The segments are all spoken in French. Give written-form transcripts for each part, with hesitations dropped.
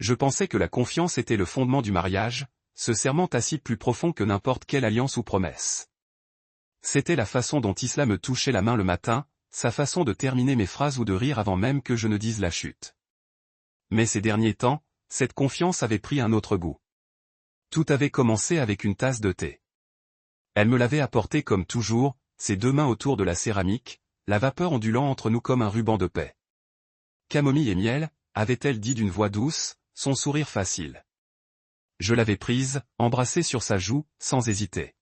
Je pensais que la confiance était le fondement du mariage, ce serment tacite plus profond que n'importe quelle alliance ou promesse. C'était la façon dont Isla me touchait la main le matin, sa façon de terminer mes phrases ou de rire avant même que je ne dise la chute. Mais ces derniers temps, cette confiance avait pris un autre goût. Tout avait commencé avec une tasse de thé. Elle me l'avait apporté comme toujours, ses deux mains autour de la céramique, la vapeur ondulant entre nous comme un ruban de paix. Camomille et miel, avait-elle dit d'une voix douce, son sourire facile. Je l'avais prise, embrassée sur sa joue, sans hésiter.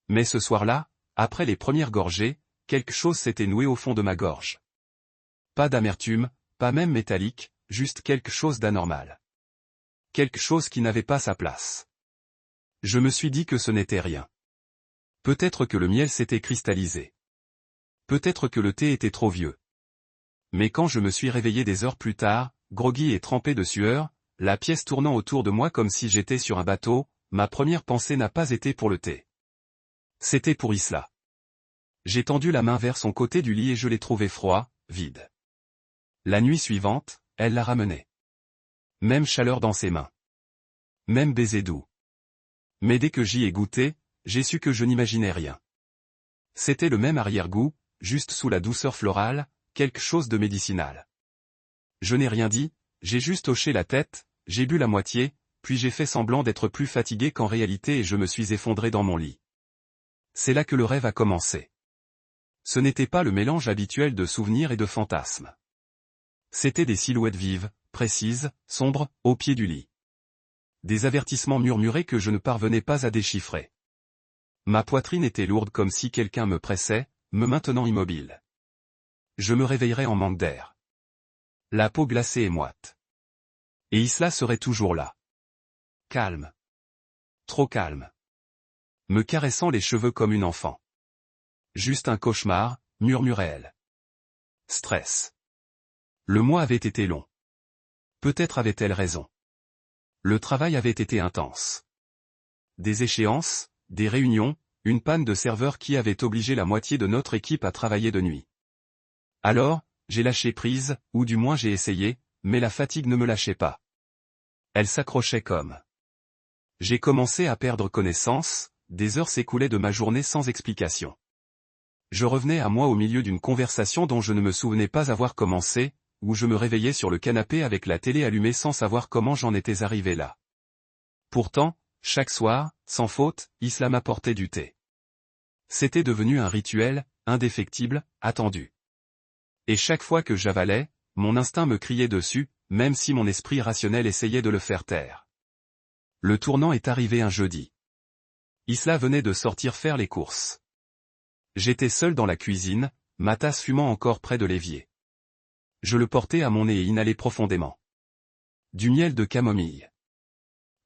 Mais ce soir-là, après les premières gorgées, quelque chose s'était noué au fond de ma gorge. Pas d'amertume, pas même métallique, juste quelque chose d'anormal. Quelque chose qui n'avait pas sa place. Je me suis dit que ce n'était rien. Peut-être que le miel s'était cristallisé. Peut-être que le thé était trop vieux. Mais quand je me suis réveillé des heures plus tard, groggy et trempé de sueur, la pièce tournant autour de moi comme si j'étais sur un bateau, ma première pensée n'a pas été pour le thé. C'était pour Isla. J'ai tendu la main vers son côté du lit et je l'ai trouvé froid, vide. La nuit suivante, elle l'a ramené. Même chaleur dans ses mains. Même baiser doux. Mais dès que j'y ai goûté, j'ai su que je n'imaginais rien. C'était le même arrière-goût, juste sous la douceur florale, quelque chose de médicinal. Je n'ai rien dit, j'ai juste hoché la tête, j'ai bu la moitié, puis j'ai fait semblant d'être plus fatigué qu'en réalité et je me suis effondré dans mon lit. C'est là que le rêve a commencé. Ce n'était pas le mélange habituel de souvenirs et de fantasmes. C'étaient des silhouettes vives, précises, sombres, au pied du lit. Des avertissements murmurés que je ne parvenais pas à déchiffrer. Ma poitrine était lourde comme si quelqu'un me pressait, me maintenant immobile. Je me réveillerais en manque d'air. La peau glacée et moite. Et Isla serait toujours là. Calme. Trop calme. Me caressant les cheveux comme une enfant. Juste un cauchemar, murmurait-elle. Stress. Le mois avait été long. Peut-être avait-elle raison. Le travail avait été intense. Des échéances, des réunions, une panne de serveur qui avait obligé la moitié de notre équipe à travailler de nuit. Alors, j'ai lâché prise, ou du moins j'ai essayé, mais la fatigue ne me lâchait pas. Elle s'accrochait comme. J'ai commencé à perdre connaissance, des heures s'écoulaient de ma journée sans explication. Je revenais à moi au milieu d'une conversation dont je ne me souvenais pas avoir commencé, où je me réveillais sur le canapé avec la télé allumée sans savoir comment j'en étais arrivé là. Pourtant, chaque soir, sans faute, Isla m'apportait du thé. C'était devenu un rituel, indéfectible, attendu. Et chaque fois que j'avalais, mon instinct me criait dessus, même si mon esprit rationnel essayait de le faire taire. Le tournant est arrivé un jeudi. Isla venait de sortir faire les courses. J'étais seul dans la cuisine, ma tasse fumant encore près de l'évier. Je le portais à mon nez et inhalais profondément. Du miel de camomille.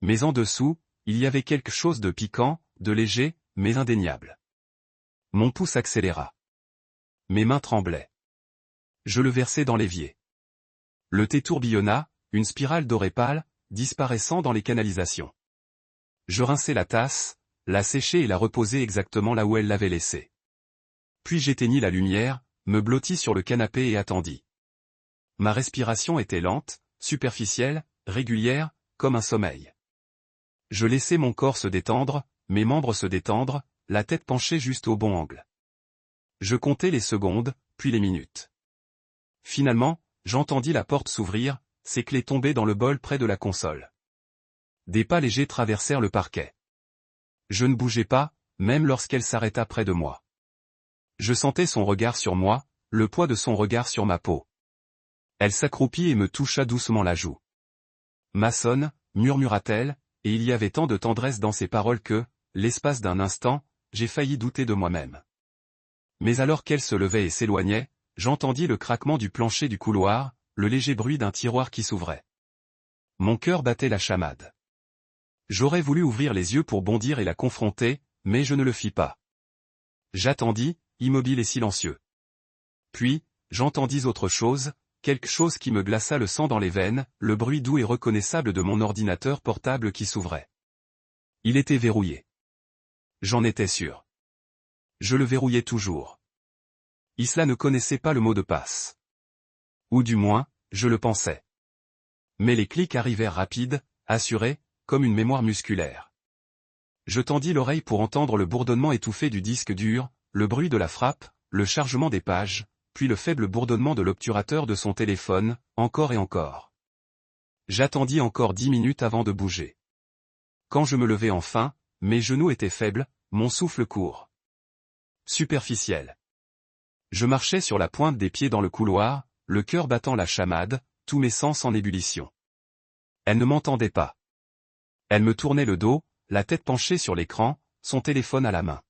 Mais en dessous, il y avait quelque chose de piquant, de léger, mais indéniable. Mon pouce accéléra. Mes mains tremblaient. Je le versai dans l'évier. Le thé tourbillonna, une spirale dorée pâle, disparaissant dans les canalisations. Je rinçai la tasse, la séchai et la reposai exactement là où elle l'avait laissée. Puis j'éteignis la lumière, me blottis sur le canapé et attendis. Ma respiration était lente, superficielle, régulière, comme un sommeil. Je laissai mon corps se détendre, mes membres se détendre, la tête penchée juste au bon angle. Je comptai les secondes, puis les minutes. Finalement, j'entendis la porte s'ouvrir, ses clés tomber dans le bol près de la console. Des pas légers traversèrent le parquet. Je ne bougeai pas, même lorsqu'elle s'arrêta près de moi. Je sentais son regard sur moi, le poids de son regard sur ma peau. Elle s'accroupit et me toucha doucement la joue. « Maçonne », murmura-t-elle, et il y avait tant de tendresse dans ses paroles que, l'espace d'un instant, j'ai failli douter de moi-même. Mais alors qu'elle se levait et s'éloignait, j'entendis le craquement du plancher du couloir, le léger bruit d'un tiroir qui s'ouvrait. Mon cœur battait la chamade. J'aurais voulu ouvrir les yeux pour bondir et la confronter, mais je ne le fis pas. J'attendis, immobile et silencieux. Puis, j'entendis autre chose, quelque chose qui me glaça le sang dans les veines, le bruit doux et reconnaissable de mon ordinateur portable qui s'ouvrait. Il était verrouillé. J'en étais sûr. Je le verrouillais toujours. Isla ne connaissait pas le mot de passe. Ou du moins, je le pensais. Mais les clics arrivèrent rapides, assurés, comme une mémoire musculaire. Je tendis l'oreille pour entendre le bourdonnement étouffé du disque dur, le bruit de la frappe, le chargement des pages, puis le faible bourdonnement de l'obturateur de son téléphone, encore et encore. J'attendis encore 10 minutes avant de bouger. Quand je me levai enfin, mes genoux étaient faibles, mon souffle court. Superficiel. Je marchais sur la pointe des pieds dans le couloir, le cœur battant la chamade, tous mes sens en ébullition. Elle ne m'entendait pas. Elle me tournait le dos, la tête penchée sur l'écran, son téléphone à la main.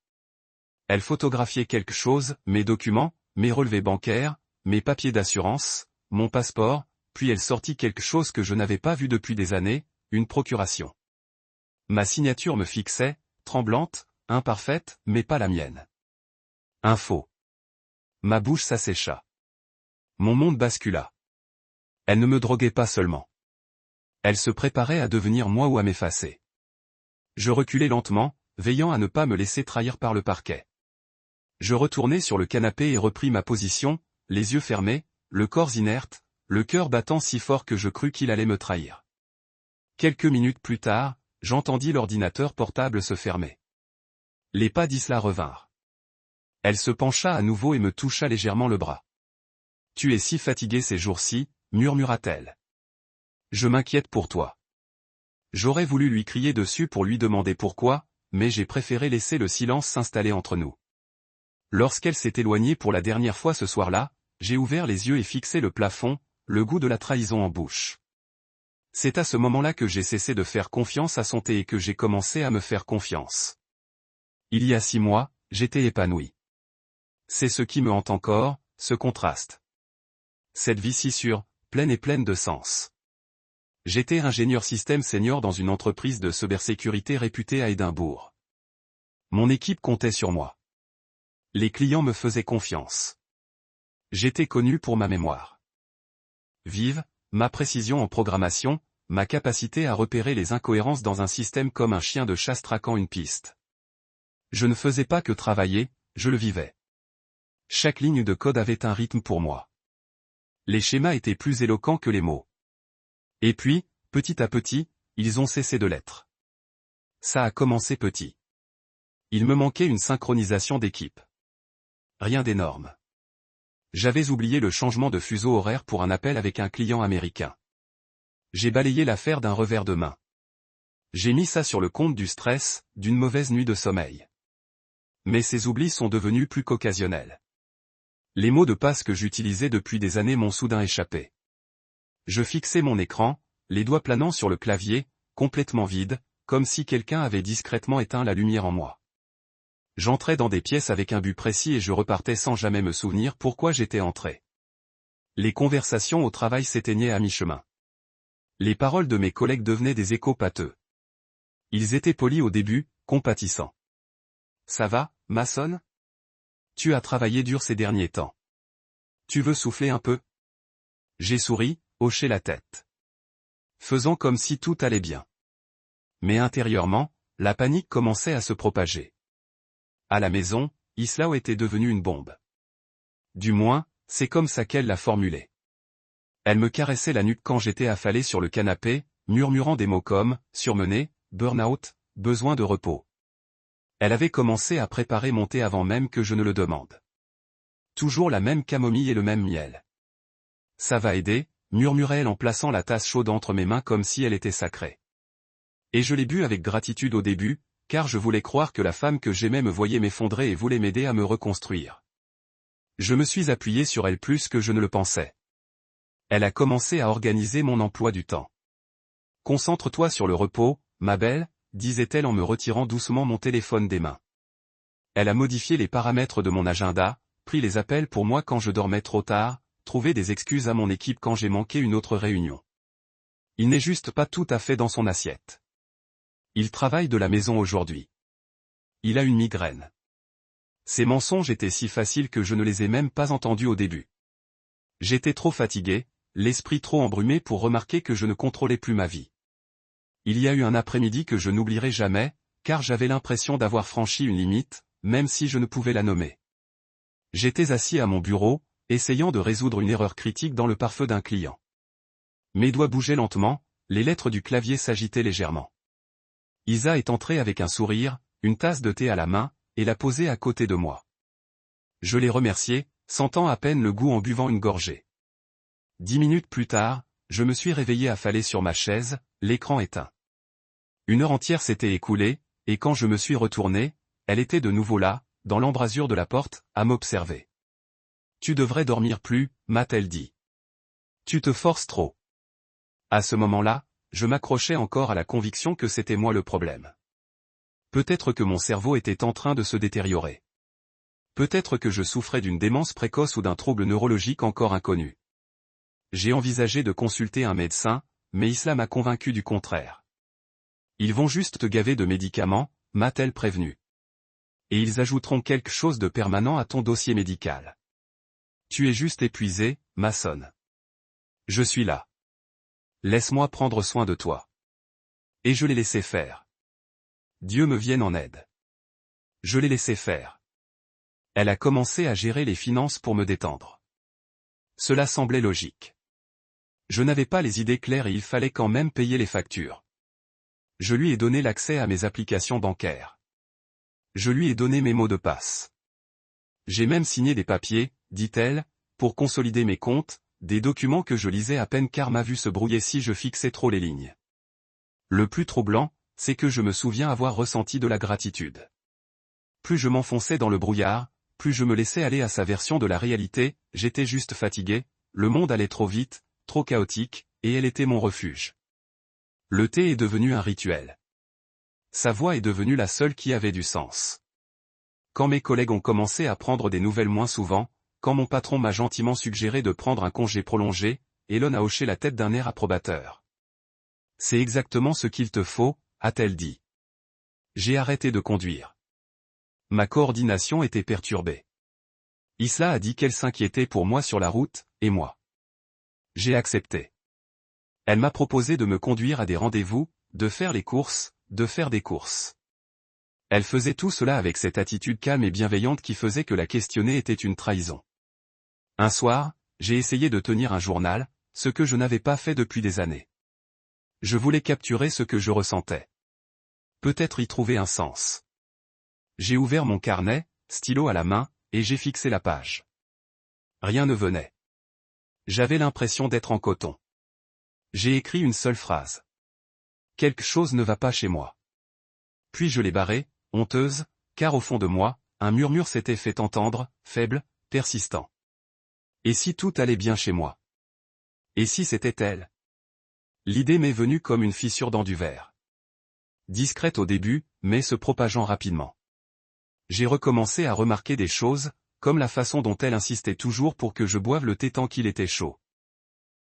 Elle photographiait quelque chose, mes documents, mes relevés bancaires, mes papiers d'assurance, mon passeport, puis elle sortit quelque chose que je n'avais pas vu depuis des années, une procuration. Ma signature me fixait, tremblante, imparfaite, mais pas la mienne. Info. Ma bouche s'assécha. Mon monde bascula. Elle ne me droguait pas seulement. Elle se préparait à devenir moi ou à m'effacer. Je reculai lentement, veillant à ne pas me laisser trahir par le parquet. Je retournai sur le canapé et repris ma position, les yeux fermés, le corps inerte, le cœur battant si fort que je crus qu'il allait me trahir. Quelques minutes plus tard, j'entendis l'ordinateur portable se fermer. Les pas d'Isla revinrent. Elle se pencha à nouveau et me toucha légèrement le bras. « Tu es si fatigué ces jours-ci » murmura-t-elle. « Je m'inquiète pour toi. » J'aurais voulu lui crier dessus pour lui demander pourquoi, mais j'ai préféré laisser le silence s'installer entre nous. Lorsqu'elle s'est éloignée pour la dernière fois ce soir-là, j'ai ouvert les yeux et fixé le plafond, le goût de la trahison en bouche. C'est à ce moment-là que j'ai cessé de faire confiance à son thé et que j'ai commencé à me faire confiance. Il y a 6 mois, j'étais épanoui. C'est ce qui me hante encore, ce contraste. Cette vie si sûre, pleine et pleine de sens. J'étais ingénieur système senior dans une entreprise de cybersécurité réputée à Édimbourg. Mon équipe comptait sur moi. Les clients me faisaient confiance. J'étais connu pour ma mémoire vive, ma précision en programmation, ma capacité à repérer les incohérences dans un système comme un chien de chasse traquant une piste. Je ne faisais pas que travailler, je le vivais. Chaque ligne de code avait un rythme pour moi. Les schémas étaient plus éloquents que les mots. Et puis, petit à petit, ils ont cessé de l'être. Ça a commencé petit. Il me manquait une synchronisation d'équipe. Rien d'énorme. J'avais oublié le changement de fuseau horaire pour un appel avec un client américain. J'ai balayé l'affaire d'un revers de main. J'ai mis ça sur le compte du stress, d'une mauvaise nuit de sommeil. Mais ces oublis sont devenus plus qu'occasionnels. Les mots de passe que j'utilisais depuis des années m'ont soudain échappé. Je fixais mon écran, les doigts planant sur le clavier, complètement vide, comme si quelqu'un avait discrètement éteint la lumière en moi. J'entrais dans des pièces avec un but précis et je repartais sans jamais me souvenir pourquoi j'étais entré. Les conversations au travail s'éteignaient à mi-chemin. Les paroles de mes collègues devenaient des échos pâteux. Ils étaient polis au début, compatissants. « Ça va, Mason ? Tu as travaillé dur ces derniers temps. Tu veux souffler un peu ?» J'ai souri, hoché la tête. Faisant comme si tout allait bien. Mais intérieurement, la panique commençait à se propager. À la maison, Islao était devenue une bombe. Du moins, c'est comme ça qu'elle l'a formulé. Elle me caressait la nuque quand j'étais affalé sur le canapé, murmurant des mots comme « surmené »,« burn-out »,« besoin de repos ». Elle avait commencé à préparer mon thé avant même que je ne le demande. Toujours la même camomille et le même miel. « Ça va aider », murmurait-elle en plaçant la tasse chaude entre mes mains comme si elle était sacrée. Et je l'ai bu avec gratitude au début, car je voulais croire que la femme que j'aimais me voyait m'effondrer et voulait m'aider à me reconstruire. Je me suis appuyé sur elle plus que je ne le pensais. Elle a commencé à organiser mon emploi du temps. « Concentre-toi sur le repos, ma belle », disait-elle en me retirant doucement mon téléphone des mains. Elle a modifié les paramètres de mon agenda, pris les appels pour moi quand je dormais trop tard, trouvé des excuses à mon équipe quand j'ai manqué une autre réunion. Il n'est juste pas tout à fait dans son assiette. Il travaille de la maison aujourd'hui. Il a une migraine. Ces mensonges étaient si faciles que je ne les ai même pas entendus au début. J'étais trop fatigué, l'esprit trop embrumé pour remarquer que je ne contrôlais plus ma vie. Il y a eu un après-midi que je n'oublierai jamais, car j'avais l'impression d'avoir franchi une limite, même si je ne pouvais la nommer. J'étais assis à mon bureau, essayant de résoudre une erreur critique dans le pare-feu d'un client. Mes doigts bougeaient lentement, les lettres du clavier s'agitaient légèrement. Isa est entrée avec un sourire, une tasse de thé à la main, et l'a posée à côté de moi. Je l'ai remerciée, sentant à peine le goût en buvant une gorgée. 10 minutes plus tard, je me suis réveillé affalé sur ma chaise, l'écran éteint. Une heure entière s'était écoulée, et quand je me suis retourné, elle était de nouveau là, dans l'embrasure de la porte, à m'observer. « Tu devrais dormir plus » m'a-t-elle dit. « Tu te forces trop. » À ce moment-là, je m'accrochais encore à la conviction que c'était moi le problème. Peut-être que mon cerveau était en train de se détériorer. Peut-être que je souffrais d'une démence précoce ou d'un trouble neurologique encore inconnu. J'ai envisagé de consulter un médecin, mais Isla m'a convaincu du contraire. Ils vont juste te gaver de médicaments, m'a-t-elle prévenu. Et ils ajouteront quelque chose de permanent à ton dossier médical. Tu es juste épuisé, Mason. Je suis là. Laisse-moi prendre soin de toi. Et je l'ai laissé faire. Dieu me vienne en aide. Je l'ai laissé faire. Elle a commencé à gérer les finances pour me détendre. Cela semblait logique. Je n'avais pas les idées claires et il fallait quand même payer les factures. Je lui ai donné l'accès à mes applications bancaires. Je lui ai donné mes mots de passe. J'ai même signé des papiers, dit-elle, pour consolider mes comptes, des documents que je lisais à peine car ma vue se brouillait si je fixais trop les lignes. Le plus troublant, c'est que je me souviens avoir ressenti de la gratitude. Plus je m'enfonçais dans le brouillard, plus je me laissais aller à sa version de la réalité, j'étais juste fatigué, le monde allait trop vite, trop chaotique, et elle était mon refuge. Le thé est devenu un rituel. Sa voix est devenue la seule qui avait du sens. Quand mes collègues ont commencé à prendre des nouvelles moins souvent, quand mon patron m'a gentiment suggéré de prendre un congé prolongé, Elon a hoché la tête d'un air approbateur. « C'est exactement ce qu'il te faut », a-t-elle dit. J'ai arrêté de conduire. Ma coordination était perturbée. Isla a dit qu'elle s'inquiétait pour moi sur la route, et moi. J'ai accepté. Elle m'a proposé de me conduire à des rendez-vous, de faire les courses, de faire des courses. Elle faisait tout cela avec cette attitude calme et bienveillante qui faisait que la questionner était une trahison. Un soir, j'ai essayé de tenir un journal, ce que je n'avais pas fait depuis des années. Je voulais capturer ce que je ressentais. Peut-être y trouver un sens. J'ai ouvert mon carnet, stylo à la main, et j'ai fixé la page. Rien ne venait. J'avais l'impression d'être en coton. J'ai écrit une seule phrase. Quelque chose ne va pas chez moi. Puis je l'ai barrée, honteuse, car au fond de moi, un murmure s'était fait entendre, faible, persistant. Et si tout allait bien chez moi? Et si c'était elle? L'idée m'est venue comme une fissure dans du verre. Discrète au début, mais se propageant rapidement. J'ai recommencé à remarquer des choses, comme la façon dont elle insistait toujours pour que je boive le thé tant qu'il était chaud.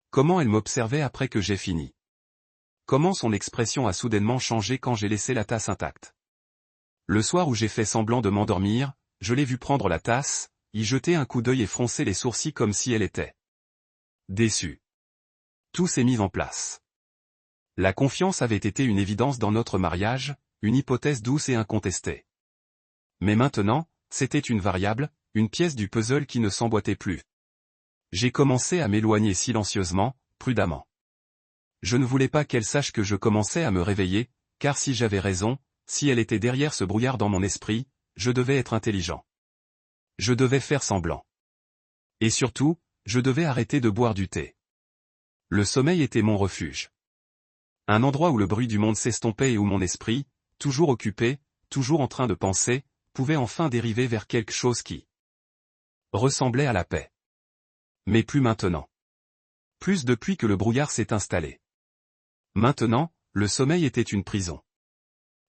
Comment elle m'observait après que j'ai fini. Comment son expression a soudainement changé quand j'ai laissé la tasse intacte. Le soir où j'ai fait semblant de m'endormir, je l'ai vue prendre la tasse, y jeter un coup d'œil et froncer les sourcils comme si elle était déçue. Tout s'est mis en place. La confiance avait été une évidence dans notre mariage, une hypothèse douce et incontestée. Mais maintenant, c'était une variable, une pièce du puzzle qui ne s'emboîtait plus. J'ai commencé à m'éloigner silencieusement, prudemment. Je ne voulais pas qu'elle sache que je commençais à me réveiller, car si j'avais raison, si elle était derrière ce brouillard dans mon esprit, je devais être intelligent. Je devais faire semblant. Et surtout, je devais arrêter de boire du thé. Le sommeil était mon refuge. Un endroit où le bruit du monde s'estompait et où mon esprit, toujours occupé, toujours en train de penser, pouvait enfin dériver vers quelque chose qui ressemblait à la paix. Mais plus maintenant. Plus depuis que le brouillard s'est installé. Maintenant, le sommeil était une prison.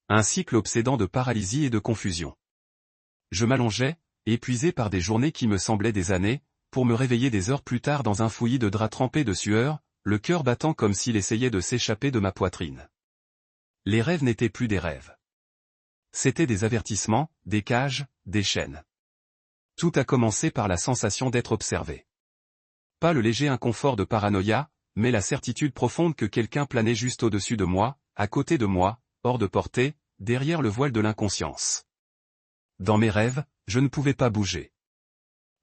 Un cycle obsédant de paralysie et de confusion. Je m'allongeais, épuisé par des journées qui me semblaient des années, pour me réveiller des heures plus tard dans un fouillis de draps trempés de sueur, le cœur battant comme s'il essayait de s'échapper de ma poitrine. Les rêves n'étaient plus des rêves. C'étaient des avertissements, des cages, des chaînes. Tout a commencé par la sensation d'être observé. Pas le léger inconfort de paranoïa, mais la certitude profonde que quelqu'un planait juste au-dessus de moi, à côté de moi, hors de portée, derrière le voile de l'inconscience. Dans mes rêves, je ne pouvais pas bouger.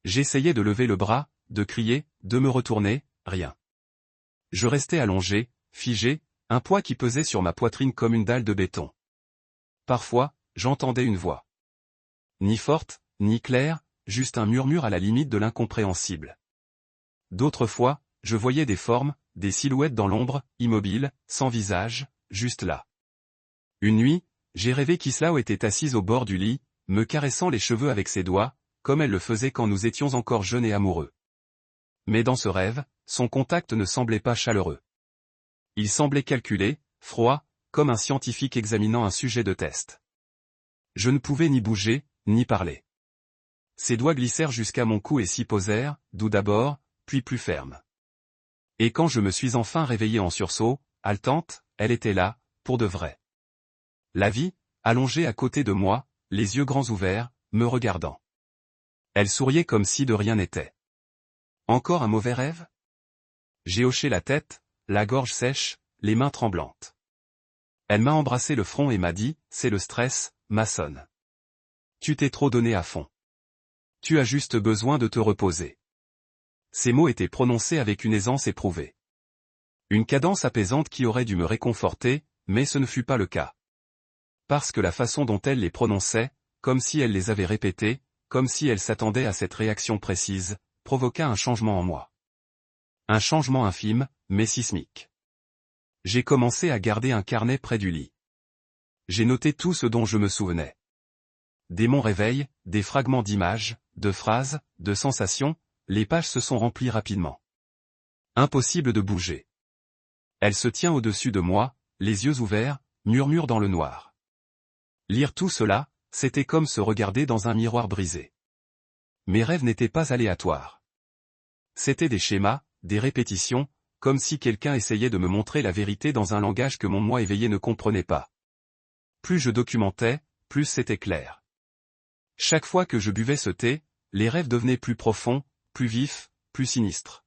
J'essayais de lever le bras, de crier, de me retourner, rien. Je restais allongé, figé, un poids qui pesait sur ma poitrine comme une dalle de béton. Parfois, j'entendais une voix. Ni forte, ni claire, juste un murmure à la limite de l'incompréhensible. D'autres fois, je voyais des formes, des silhouettes dans l'ombre, immobiles, sans visage, juste là. Une nuit, j'ai rêvé qu'Islao était assise au bord du lit, me caressant les cheveux avec ses doigts, comme elle le faisait quand nous étions encore jeunes et amoureux. Mais dans ce rêve, son contact ne semblait pas chaleureux. Il semblait calculé, froid, comme un scientifique examinant un sujet de test. Je ne pouvais ni bouger, ni parler. Ses doigts glissèrent jusqu'à mon cou et s'y posèrent, doux d'abord, puis plus fermes. Et quand je me suis enfin réveillé en sursaut, haletante, elle était là, pour de vrai. La vie, allongée à côté de moi, les yeux grands ouverts, me regardant. Elle souriait comme si de rien n'était. Encore un mauvais rêve? J'ai hoché la tête, la gorge sèche, les mains tremblantes. Elle m'a embrassé le front et m'a dit, c'est le stress, Mason. Tu t'es trop donné à fond. Tu as juste besoin de te reposer. Ces mots étaient prononcés avec une aisance éprouvée. Une cadence apaisante qui aurait dû me réconforter, mais ce ne fut pas le cas. Parce que la façon dont elle les prononçait, comme si elle les avait répétés, comme si elle s'attendait à cette réaction précise, provoqua un changement en moi. Un changement infime, mais sismique. J'ai commencé à garder un carnet près du lit. J'ai noté tout ce dont je me souvenais. Dès mon réveil, des fragments d'images, de phrases, de sensations, les pages se sont remplies rapidement. Impossible de bouger. Elle se tient au-dessus de moi, les yeux ouverts, murmure dans le noir. Lire tout cela, c'était comme se regarder dans un miroir brisé. Mes rêves n'étaient pas aléatoires. C'étaient des schémas, des répétitions, comme si quelqu'un essayait de me montrer la vérité dans un langage que mon moi éveillé ne comprenait pas. Plus je documentais, plus c'était clair. Chaque fois que je buvais ce thé, les rêves devenaient plus profonds, plus vifs, plus sinistres.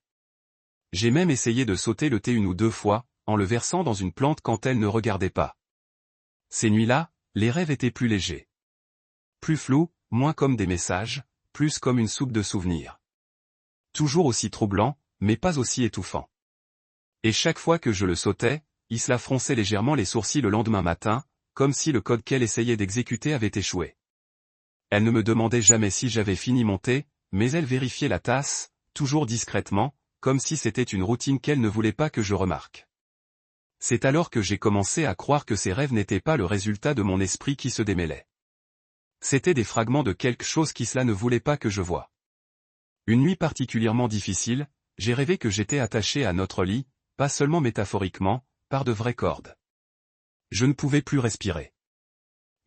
J'ai même essayé de sauter le thé une ou deux fois, en le versant dans une plante quand elle ne regardait pas. Ces nuits-là, les rêves étaient plus légers. Plus flous, moins comme des messages, plus comme une soupe de souvenirs. Toujours aussi troublant, mais pas aussi étouffant. Et chaque fois que je le sautais, Isla fronçait légèrement les sourcils le lendemain matin, comme si le code qu'elle essayait d'exécuter avait échoué. Elle ne me demandait jamais si j'avais fini mon thé, mais elle vérifiait la tasse, toujours discrètement, comme si c'était une routine qu'elle ne voulait pas que je remarque. C'est alors que j'ai commencé à croire que ces rêves n'étaient pas le résultat de mon esprit qui se démêlait. C'étaient des fragments de quelque chose qu'Isla ne voulait pas que je voie. Une nuit particulièrement difficile, j'ai rêvé que j'étais attaché à notre lit, pas seulement métaphoriquement, par de vraies cordes. Je ne pouvais plus respirer.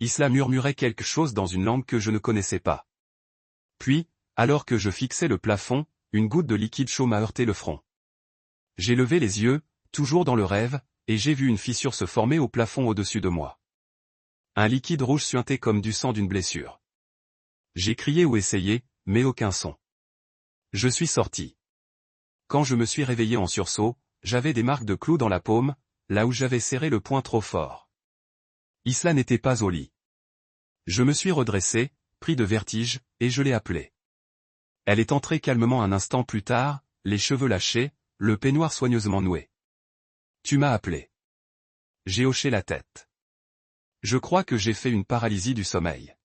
Isla murmurait quelque chose dans une langue que je ne connaissais pas. Puis, alors que je fixais le plafond, une goutte de liquide chaud m'a heurté le front. J'ai levé les yeux, toujours dans le rêve, et j'ai vu une fissure se former au plafond au-dessus de moi. Un liquide rouge suintait comme du sang d'une blessure. J'ai crié ou essayé, mais aucun son. Je suis sorti. Quand je me suis réveillé en sursaut, j'avais des marques de clous dans la paume, là où j'avais serré le poing trop fort. Isla n'était pas au lit. Je me suis redressé, pris de vertige, et je l'ai appelée. Elle est entrée calmement un instant plus tard, les cheveux lâchés, le peignoir soigneusement noué. Tu m'as appelé. J'ai hoché la tête. Je crois que j'ai fait une paralysie du sommeil.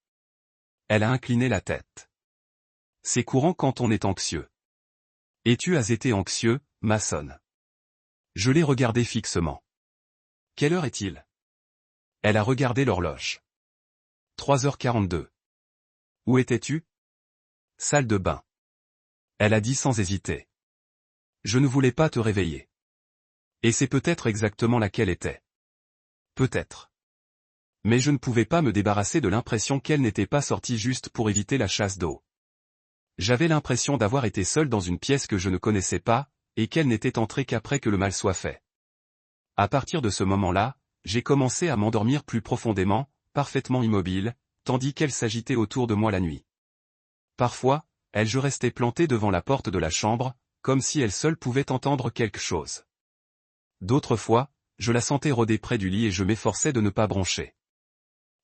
Elle a incliné la tête. C'est courant quand on est anxieux. Et tu as été anxieux, Mason. Je l'ai regardé fixement. Quelle heure est-il? Elle a regardé l'horloge. 3h42. Où étais-tu? Salle de bain. Elle a dit sans hésiter. Je ne voulais pas te réveiller. Et c'est peut-être exactement laquelle était. Peut-être. Mais je ne pouvais pas me débarrasser de l'impression qu'elle n'était pas sortie juste pour éviter la chasse d'eau. J'avais l'impression d'avoir été seul dans une pièce que je ne connaissais pas, et qu'elle n'était entrée qu'après que le mal soit fait. À partir de ce moment-là, j'ai commencé à m'endormir plus profondément, parfaitement immobile, tandis qu'elle s'agitait autour de moi la nuit. Parfois, je restais planté devant la porte de la chambre, comme si elle seule pouvait entendre quelque chose. D'autres fois, je la sentais rôder près du lit et je m'efforçais de ne pas broncher.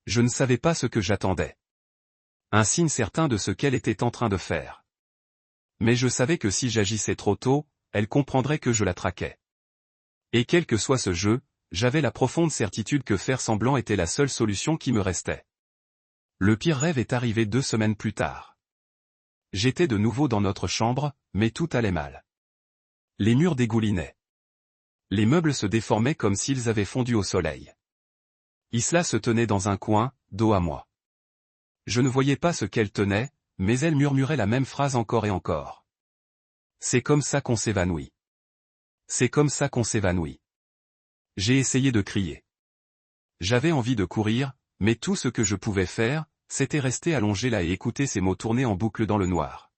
Je ne savais pas ce que j'attendais. Un signe certain de ce qu'elle était en train de faire. Mais je savais que si j'agissais trop tôt, elle comprendrait que je la traquais. Et quel que soit ce jeu, j'avais la profonde certitude que faire semblant était la seule solution qui me restait. Le pire rêve est arrivé 2 semaines plus tard. J'étais de nouveau dans notre chambre, mais tout allait mal. Les murs dégoulinaient. Les meubles se déformaient comme s'ils avaient fondu au soleil. Isla se tenait dans un coin, dos à moi. Je ne voyais pas ce qu'elle tenait, mais elle murmurait la même phrase encore et encore. C'est comme ça qu'on s'évanouit. C'est comme ça qu'on s'évanouit. J'ai essayé de crier. J'avais envie de courir, mais tout ce que je pouvais faire, c'était rester allongé là et écouter ces mots tourner en boucle dans le noir.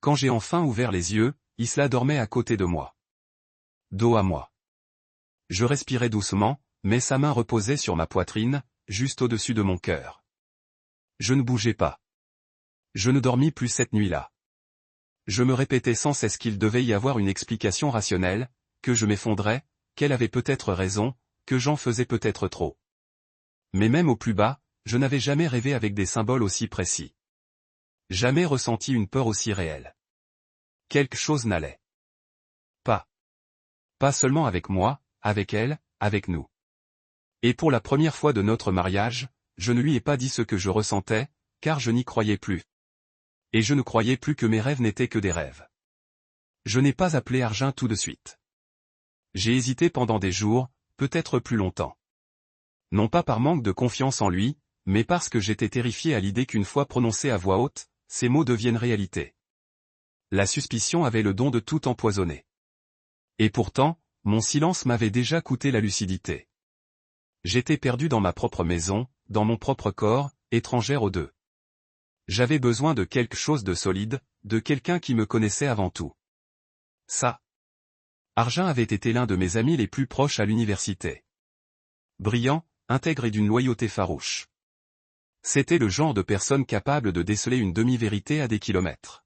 Quand j'ai enfin ouvert les yeux, Isla dormait à côté de moi. Dos à moi. Je respirais doucement, mais sa main reposait sur ma poitrine, juste au-dessus de mon cœur. Je ne bougeais pas. Je ne dormis plus cette nuit-là. Je me répétais sans cesse qu'il devait y avoir une explication rationnelle, que je m'effondrais, qu'elle avait peut-être raison, que j'en faisais peut-être trop. Mais même au plus bas, je n'avais jamais rêvé avec des symboles aussi précis. Jamais ressenti une peur aussi réelle. Quelque chose n'allait pas. Pas seulement avec moi, avec elle, avec nous. Et pour la première fois de notre mariage, je ne lui ai pas dit ce que je ressentais, car je n'y croyais plus. Et je ne croyais plus que mes rêves n'étaient que des rêves. Je n'ai pas appelé Arjun tout de suite. J'ai hésité pendant des jours, peut-être plus longtemps. Non pas par manque de confiance en lui, mais parce que j'étais terrifié à l'idée qu'une fois prononcés à voix haute, ces mots deviennent réalité. La suspicion avait le don de tout empoisonner. Et pourtant, mon silence m'avait déjà coûté la lucidité. J'étais perdu dans ma propre maison, dans mon propre corps, étrangère aux deux. J'avais besoin de quelque chose de solide, de quelqu'un qui me connaissait avant tout. Ça. Arjun avait été l'un de mes amis les plus proches à l'université. Brillant, intègre et d'une loyauté farouche. C'était le genre de personne capable de déceler une demi-vérité à des kilomètres.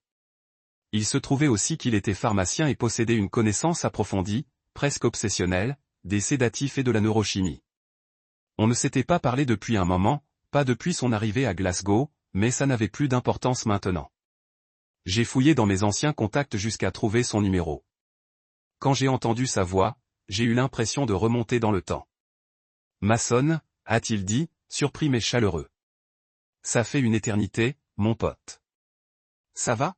Il se trouvait aussi qu'il était pharmacien et possédait une connaissance approfondie, presque obsessionnelle, des sédatifs et de la neurochimie. On ne s'était pas parlé depuis un moment, pas depuis son arrivée à Glasgow, mais ça n'avait plus d'importance maintenant. J'ai fouillé dans mes anciens contacts jusqu'à trouver son numéro. Quand j'ai entendu sa voix, j'ai eu l'impression de remonter dans le temps. Mason, a-t-il dit, surpris mais chaleureux. Ça fait une éternité, mon pote. Ça va?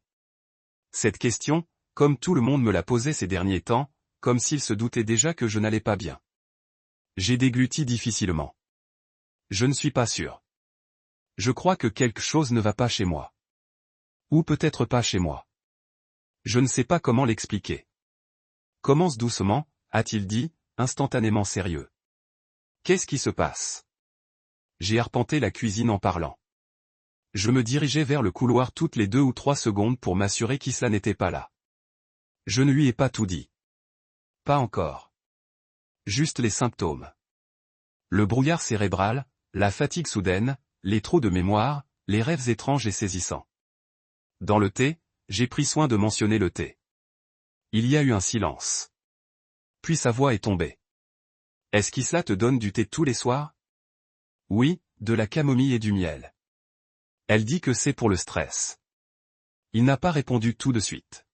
Cette question, comme tout le monde me l'a posée ces derniers temps, comme s'il se doutait déjà que je n'allais pas bien. J'ai dégluti difficilement. Je ne suis pas sûr. Je crois que quelque chose ne va pas chez moi. Ou peut-être pas chez moi. Je ne sais pas comment l'expliquer. Commence doucement, a-t-il dit, instantanément sérieux. Qu'est-ce qui se passe? J'ai arpenté la cuisine en parlant. Je me dirigeais vers le couloir toutes les 2 ou 3 secondes pour m'assurer qu'Isla n'était pas là. Je ne lui ai pas tout dit. Pas encore. Juste les symptômes. Le brouillard cérébral, la fatigue soudaine, les trous de mémoire, les rêves étranges et saisissants. Dans le thé, j'ai pris soin de mentionner le thé. Il y a eu un silence. Puis sa voix est tombée. Est-ce qu'Isla te donne du thé tous les soirs? Oui, de la camomille et du miel. Elle dit que c'est pour le stress. Il n'a pas répondu tout de suite.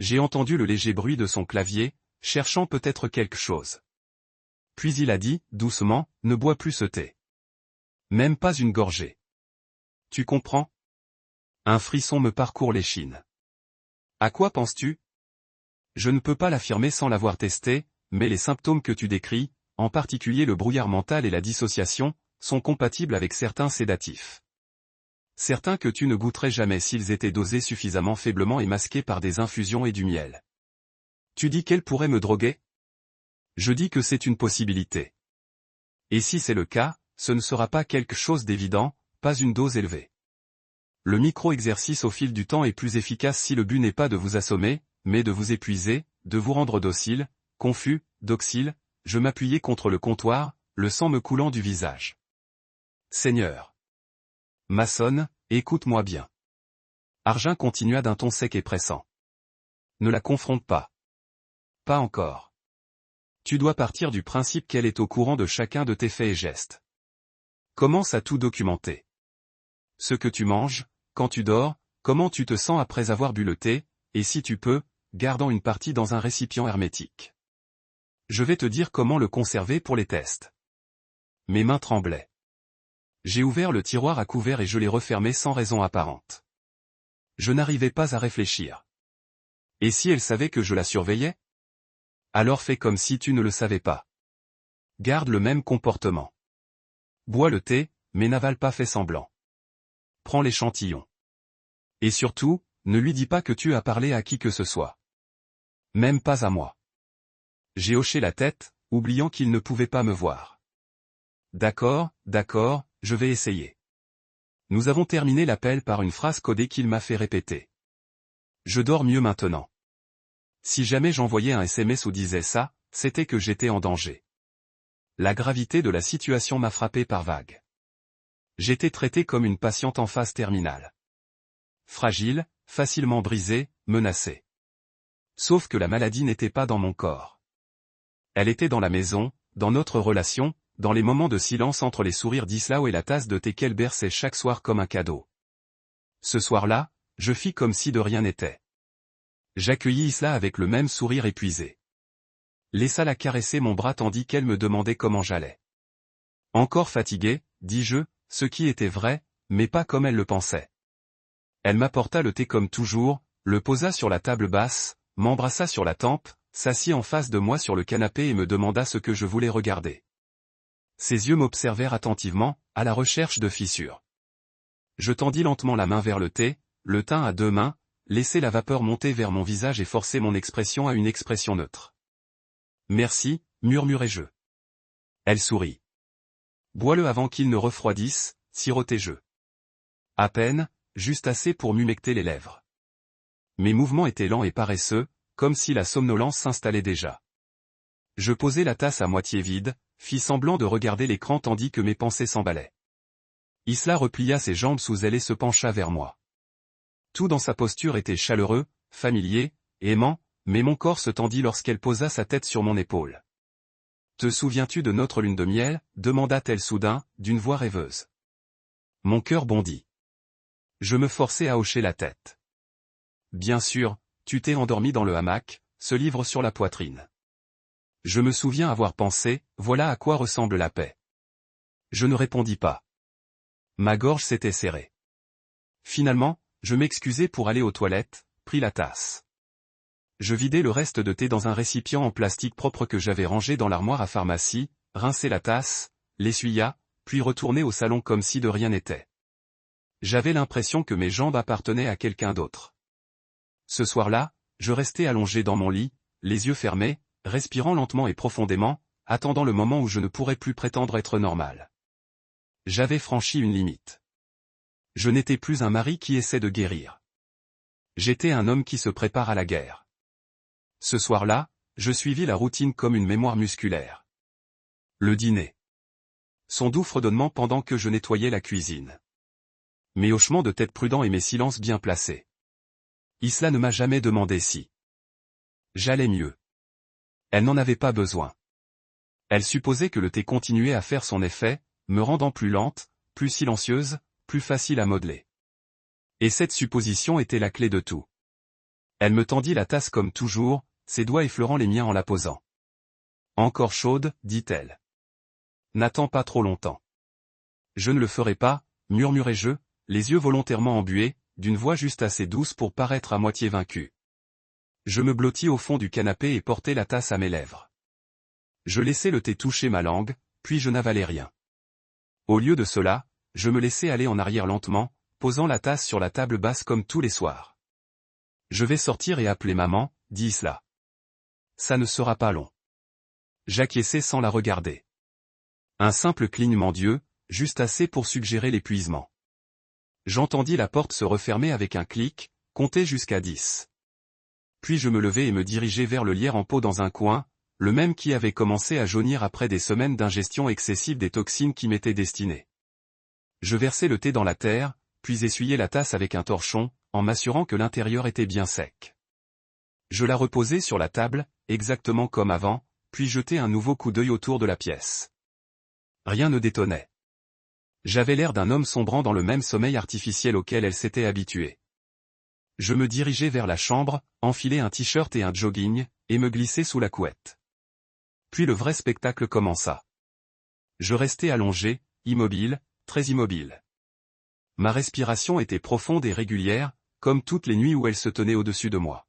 J'ai entendu le léger bruit de son clavier, cherchant peut-être quelque chose. Puis il a dit, doucement, ne bois plus ce thé. Même pas une gorgée. Tu comprends? Un frisson me parcourt l'échine. À quoi penses-tu? Je ne peux pas l'affirmer sans l'avoir testé, mais les symptômes que tu décris, en particulier le brouillard mental et la dissociation, sont compatibles avec certains sédatifs. Certains que tu ne goûterais jamais s'ils étaient dosés suffisamment faiblement et masqués par des infusions et du miel. Tu dis qu'elle pourrait me droguer? Je dis que c'est une possibilité. Et si c'est le cas, ce ne sera pas quelque chose d'évident, pas une dose élevée. Le micro-exercice au fil du temps est plus efficace si le but n'est pas de vous assommer, mais de vous épuiser, de vous rendre docile, confus, docile, je m'appuyais contre le comptoir, le sang me coulant du visage. Seigneur. Mason, écoute-moi bien. Arjun continua d'un ton sec et pressant. Ne la confronte pas. Pas encore. Tu dois partir du principe qu'elle est au courant de chacun de tes faits et gestes. Commence à tout documenter. Ce que tu manges, quand tu dors, comment tu te sens après avoir bu le thé, et si tu peux, gardant une partie dans un récipient hermétique. Je vais te dire comment le conserver pour les tests. Mes mains tremblaient. J'ai ouvert le tiroir à couverts et je l'ai refermé sans raison apparente. Je n'arrivais pas à réfléchir. Et si elle savait que je la surveillais? Alors fais comme si tu ne le savais pas. Garde le même comportement. Bois le thé, mais n'avale pas, fait semblant. Prends l'échantillon. Et surtout, ne lui dis pas que tu as parlé à qui que ce soit. Même pas à moi. J'ai hoché la tête, oubliant qu'il ne pouvait pas me voir. D'accord, je vais essayer. Nous avons terminé l'appel par une phrase codée qu'il m'a fait répéter. Je dors mieux maintenant. Si jamais j'envoyais un SMS ou disais ça, c'était que j'étais en danger. La gravité de la situation m'a frappé par vagues. J'étais traité comme une patiente en phase terminale. Fragile, facilement brisée, menacée. Sauf que la maladie n'était pas dans mon corps. Elle était dans la maison, dans notre relation, dans les moments de silence entre les sourires d'Islao et la tasse de thé qu'elle berçait chaque soir comme un cadeau. Ce soir-là, je fis comme si de rien n'était. J'accueillis Isla avec le même sourire épuisé. Laissa-la caresser mon bras tandis qu'elle me demandait comment j'allais. Encore fatigué, dis-je, ce qui était vrai, mais pas comme elle le pensait. Elle m'apporta le thé comme toujours, le posa sur la table basse, m'embrassa sur la tempe, s'assit en face de moi sur le canapé et me demanda ce que je voulais regarder. Ses yeux m'observèrent attentivement, à la recherche de fissures. Je tendis lentement la main vers le thé, le tint à deux mains, laissai la vapeur monter vers mon visage et forcer mon expression à une expression neutre. Merci, murmurai-je. Elle sourit. Bois-le avant qu'il ne refroidisse, sirotai-je. À peine, juste assez pour m'humecter les lèvres. Mes mouvements étaient lents et paresseux, comme si la somnolence s'installait déjà. Je posai la tasse à moitié vide, fis semblant de regarder l'écran tandis que mes pensées s'emballaient. Isla replia ses jambes sous elle et se pencha vers moi. Tout dans sa posture était chaleureux, familier, aimant, mais mon corps se tendit lorsqu'elle posa sa tête sur mon épaule. « Te souviens-tu de notre lune de miel ?» demanda-t-elle soudain, d'une voix rêveuse. Mon cœur bondit. Je me forçai à hocher la tête. Bien sûr, tu t'es endormi dans le hamac, ce livre sur la poitrine. Je me souviens avoir pensé, voilà à quoi ressemble la paix. Je ne répondis pas. Ma gorge s'était serrée. Finalement, je m'excusai pour aller aux toilettes, pris la tasse. Je vidai le reste de thé dans un récipient en plastique propre que j'avais rangé dans l'armoire à pharmacie, rincai la tasse, l'essuya, puis retournai au salon comme si de rien n'était. J'avais l'impression que mes jambes appartenaient à quelqu'un d'autre. Ce soir-là, je restai allongé dans mon lit, les yeux fermés, respirant lentement et profondément, attendant le moment où je ne pourrais plus prétendre être normal. J'avais franchi une limite. Je n'étais plus un mari qui essaie de guérir. J'étais un homme qui se prépare à la guerre. Ce soir-là, je suivis la routine comme une mémoire musculaire. Le dîner. Son doux fredonnement pendant que je nettoyais la cuisine. Mes hochements de tête prudents et mes silences bien placés. Isla ne m'a jamais demandé si j'allais mieux. Elle n'en avait pas besoin. Elle supposait que le thé continuait à faire son effet, me rendant plus lente, plus silencieuse, plus facile à modeler. Et cette supposition était la clé de tout. Elle me tendit la tasse comme toujours, ses doigts effleurant les miens en la posant. Encore chaude, dit-elle. N'attends pas trop longtemps. Je ne le ferai pas, murmurai-je, les yeux volontairement embués, d'une voix juste assez douce pour paraître à moitié vaincu. Je me blottis au fond du canapé et portai la tasse à mes lèvres. Je laissai le thé toucher ma langue, puis je n'avalai rien. Au lieu de cela, je me laissai aller en arrière lentement, posant la tasse sur la table basse comme tous les soirs. Je vais sortir et appeler maman, dit Isla. Ça ne sera pas long. J'acquiesçai sans la regarder. Un simple clignement d'yeux, juste assez pour suggérer l'épuisement. J'entendis la porte se refermer avec un clic, compter jusqu'à 10. Puis je me levai et me dirigeai vers le lierre en pot dans un coin, le même qui avait commencé à jaunir après des semaines d'ingestion excessive des toxines qui m'étaient destinées. Je versai le thé dans la terre, puis essuyai la tasse avec un torchon, en m'assurant que l'intérieur était bien sec. Je la reposai sur la table, exactement comme avant, puis jetai un nouveau coup d'œil autour de la pièce. Rien ne détonnait. J'avais l'air d'un homme sombrant dans le même sommeil artificiel auquel elle s'était habituée. Je me dirigeai vers la chambre, enfilai un t-shirt et un jogging, et me glissai sous la couette. Puis le vrai spectacle commença. Je restais allongé, immobile, très immobile. Ma respiration était profonde et régulière, comme toutes les nuits où elle se tenait au-dessus de moi.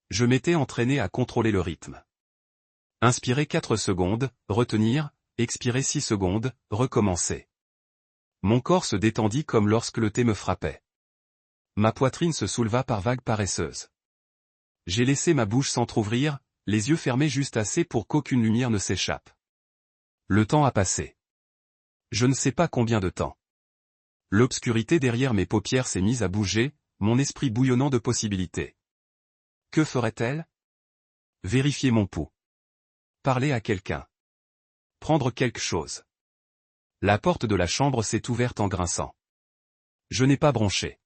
Je m'étais entraîné à contrôler le rythme. Inspirer 4 secondes, retenir, expirer 6 secondes, recommencer. Mon corps se détendit comme lorsque le thé me frappait. Ma poitrine se souleva par vagues paresseuses. J'ai laissé ma bouche s'entr'ouvrir, les yeux fermés juste assez pour qu'aucune lumière ne s'échappe. Le temps a passé. Je ne sais pas combien de temps. L'obscurité derrière mes paupières s'est mise à bouger, mon esprit bouillonnant de possibilités. Que ferait-elle? Vérifier mon pouls. Parler à quelqu'un. Prendre quelque chose. La porte de la chambre s'est ouverte en grinçant. Je n'ai pas bronché.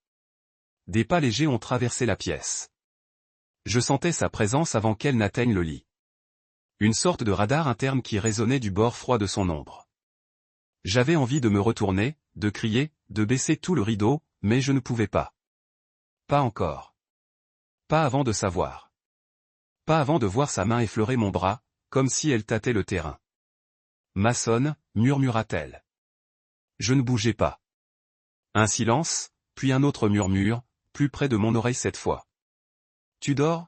Des pas légers ont traversé la pièce. Je sentais sa présence avant qu'elle n'atteigne le lit. Une sorte de radar interne qui résonnait du bord froid de son ombre. J'avais envie de me retourner, de crier, de baisser tout le rideau, mais je ne pouvais pas. Pas encore. Pas avant de savoir. Pas avant de voir sa main effleurer mon bras, comme si elle tâtait le terrain. Maçonne, murmura-t-elle. Je ne bougeais pas. Un silence, puis un autre murmure, plus près de mon oreille cette fois. Tu dors?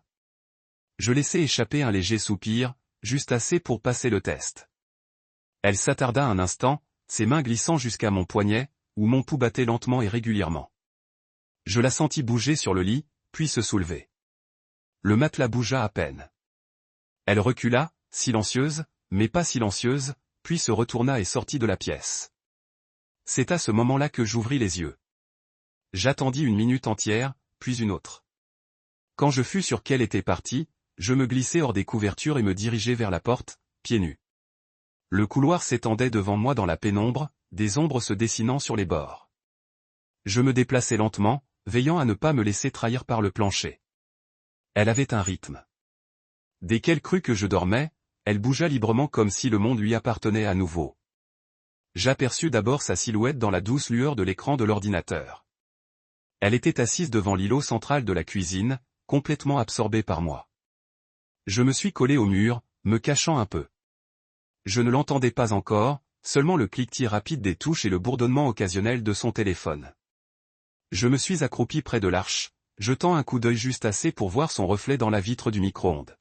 Je laissai échapper un léger soupir, juste assez pour passer le test. Elle s'attarda un instant, ses mains glissant jusqu'à mon poignet, où mon pouls battait lentement et régulièrement. Je la sentis bouger sur le lit, puis se soulever. Le matelas bougea à peine. Elle recula, silencieuse, mais pas silencieuse, puis se retourna et sortit de la pièce. C'est à ce moment-là que j'ouvris les yeux. J'attendis une minute entière, puis une autre. Quand je fus sûr qu'elle était partie, je me glissai hors des couvertures et me dirigeai vers la porte, pieds nus. Le couloir s'étendait devant moi dans la pénombre, des ombres se dessinant sur les bords. Je me déplaçai lentement, veillant à ne pas me laisser trahir par le plancher. Elle avait un rythme. Dès qu'elle crut que je dormais, elle bougea librement comme si le monde lui appartenait à nouveau. J'aperçus d'abord sa silhouette dans la douce lueur de l'écran de l'ordinateur. Elle était assise devant l'îlot central de la cuisine, complètement absorbée par moi. Je me suis collé au mur, me cachant un peu. Je ne l'entendais pas encore, seulement le cliquetis rapide des touches et le bourdonnement occasionnel de son téléphone. Je me suis accroupi près de l'arche, jetant un coup d'œil juste assez pour voir son reflet dans la vitre du micro-ondes.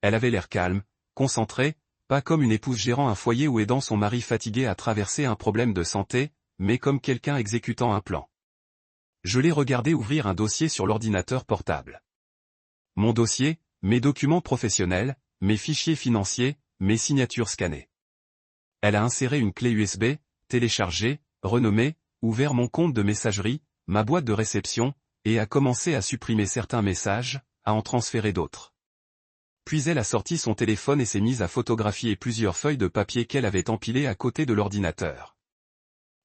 Elle avait l'air calme, concentrée, pas comme une épouse gérant un foyer ou aidant son mari fatigué à traverser un problème de santé, mais comme quelqu'un exécutant un plan. Je l'ai regardé ouvrir un dossier sur l'ordinateur portable. Mon dossier, mes documents professionnels, mes fichiers financiers, mes signatures scannées. Elle a inséré une clé USB, téléchargé, renommé, ouvert mon compte de messagerie, ma boîte de réception, et a commencé à supprimer certains messages, à en transférer d'autres. Puis elle a sorti son téléphone et s'est mise à photographier plusieurs feuilles de papier qu'elle avait empilées à côté de l'ordinateur.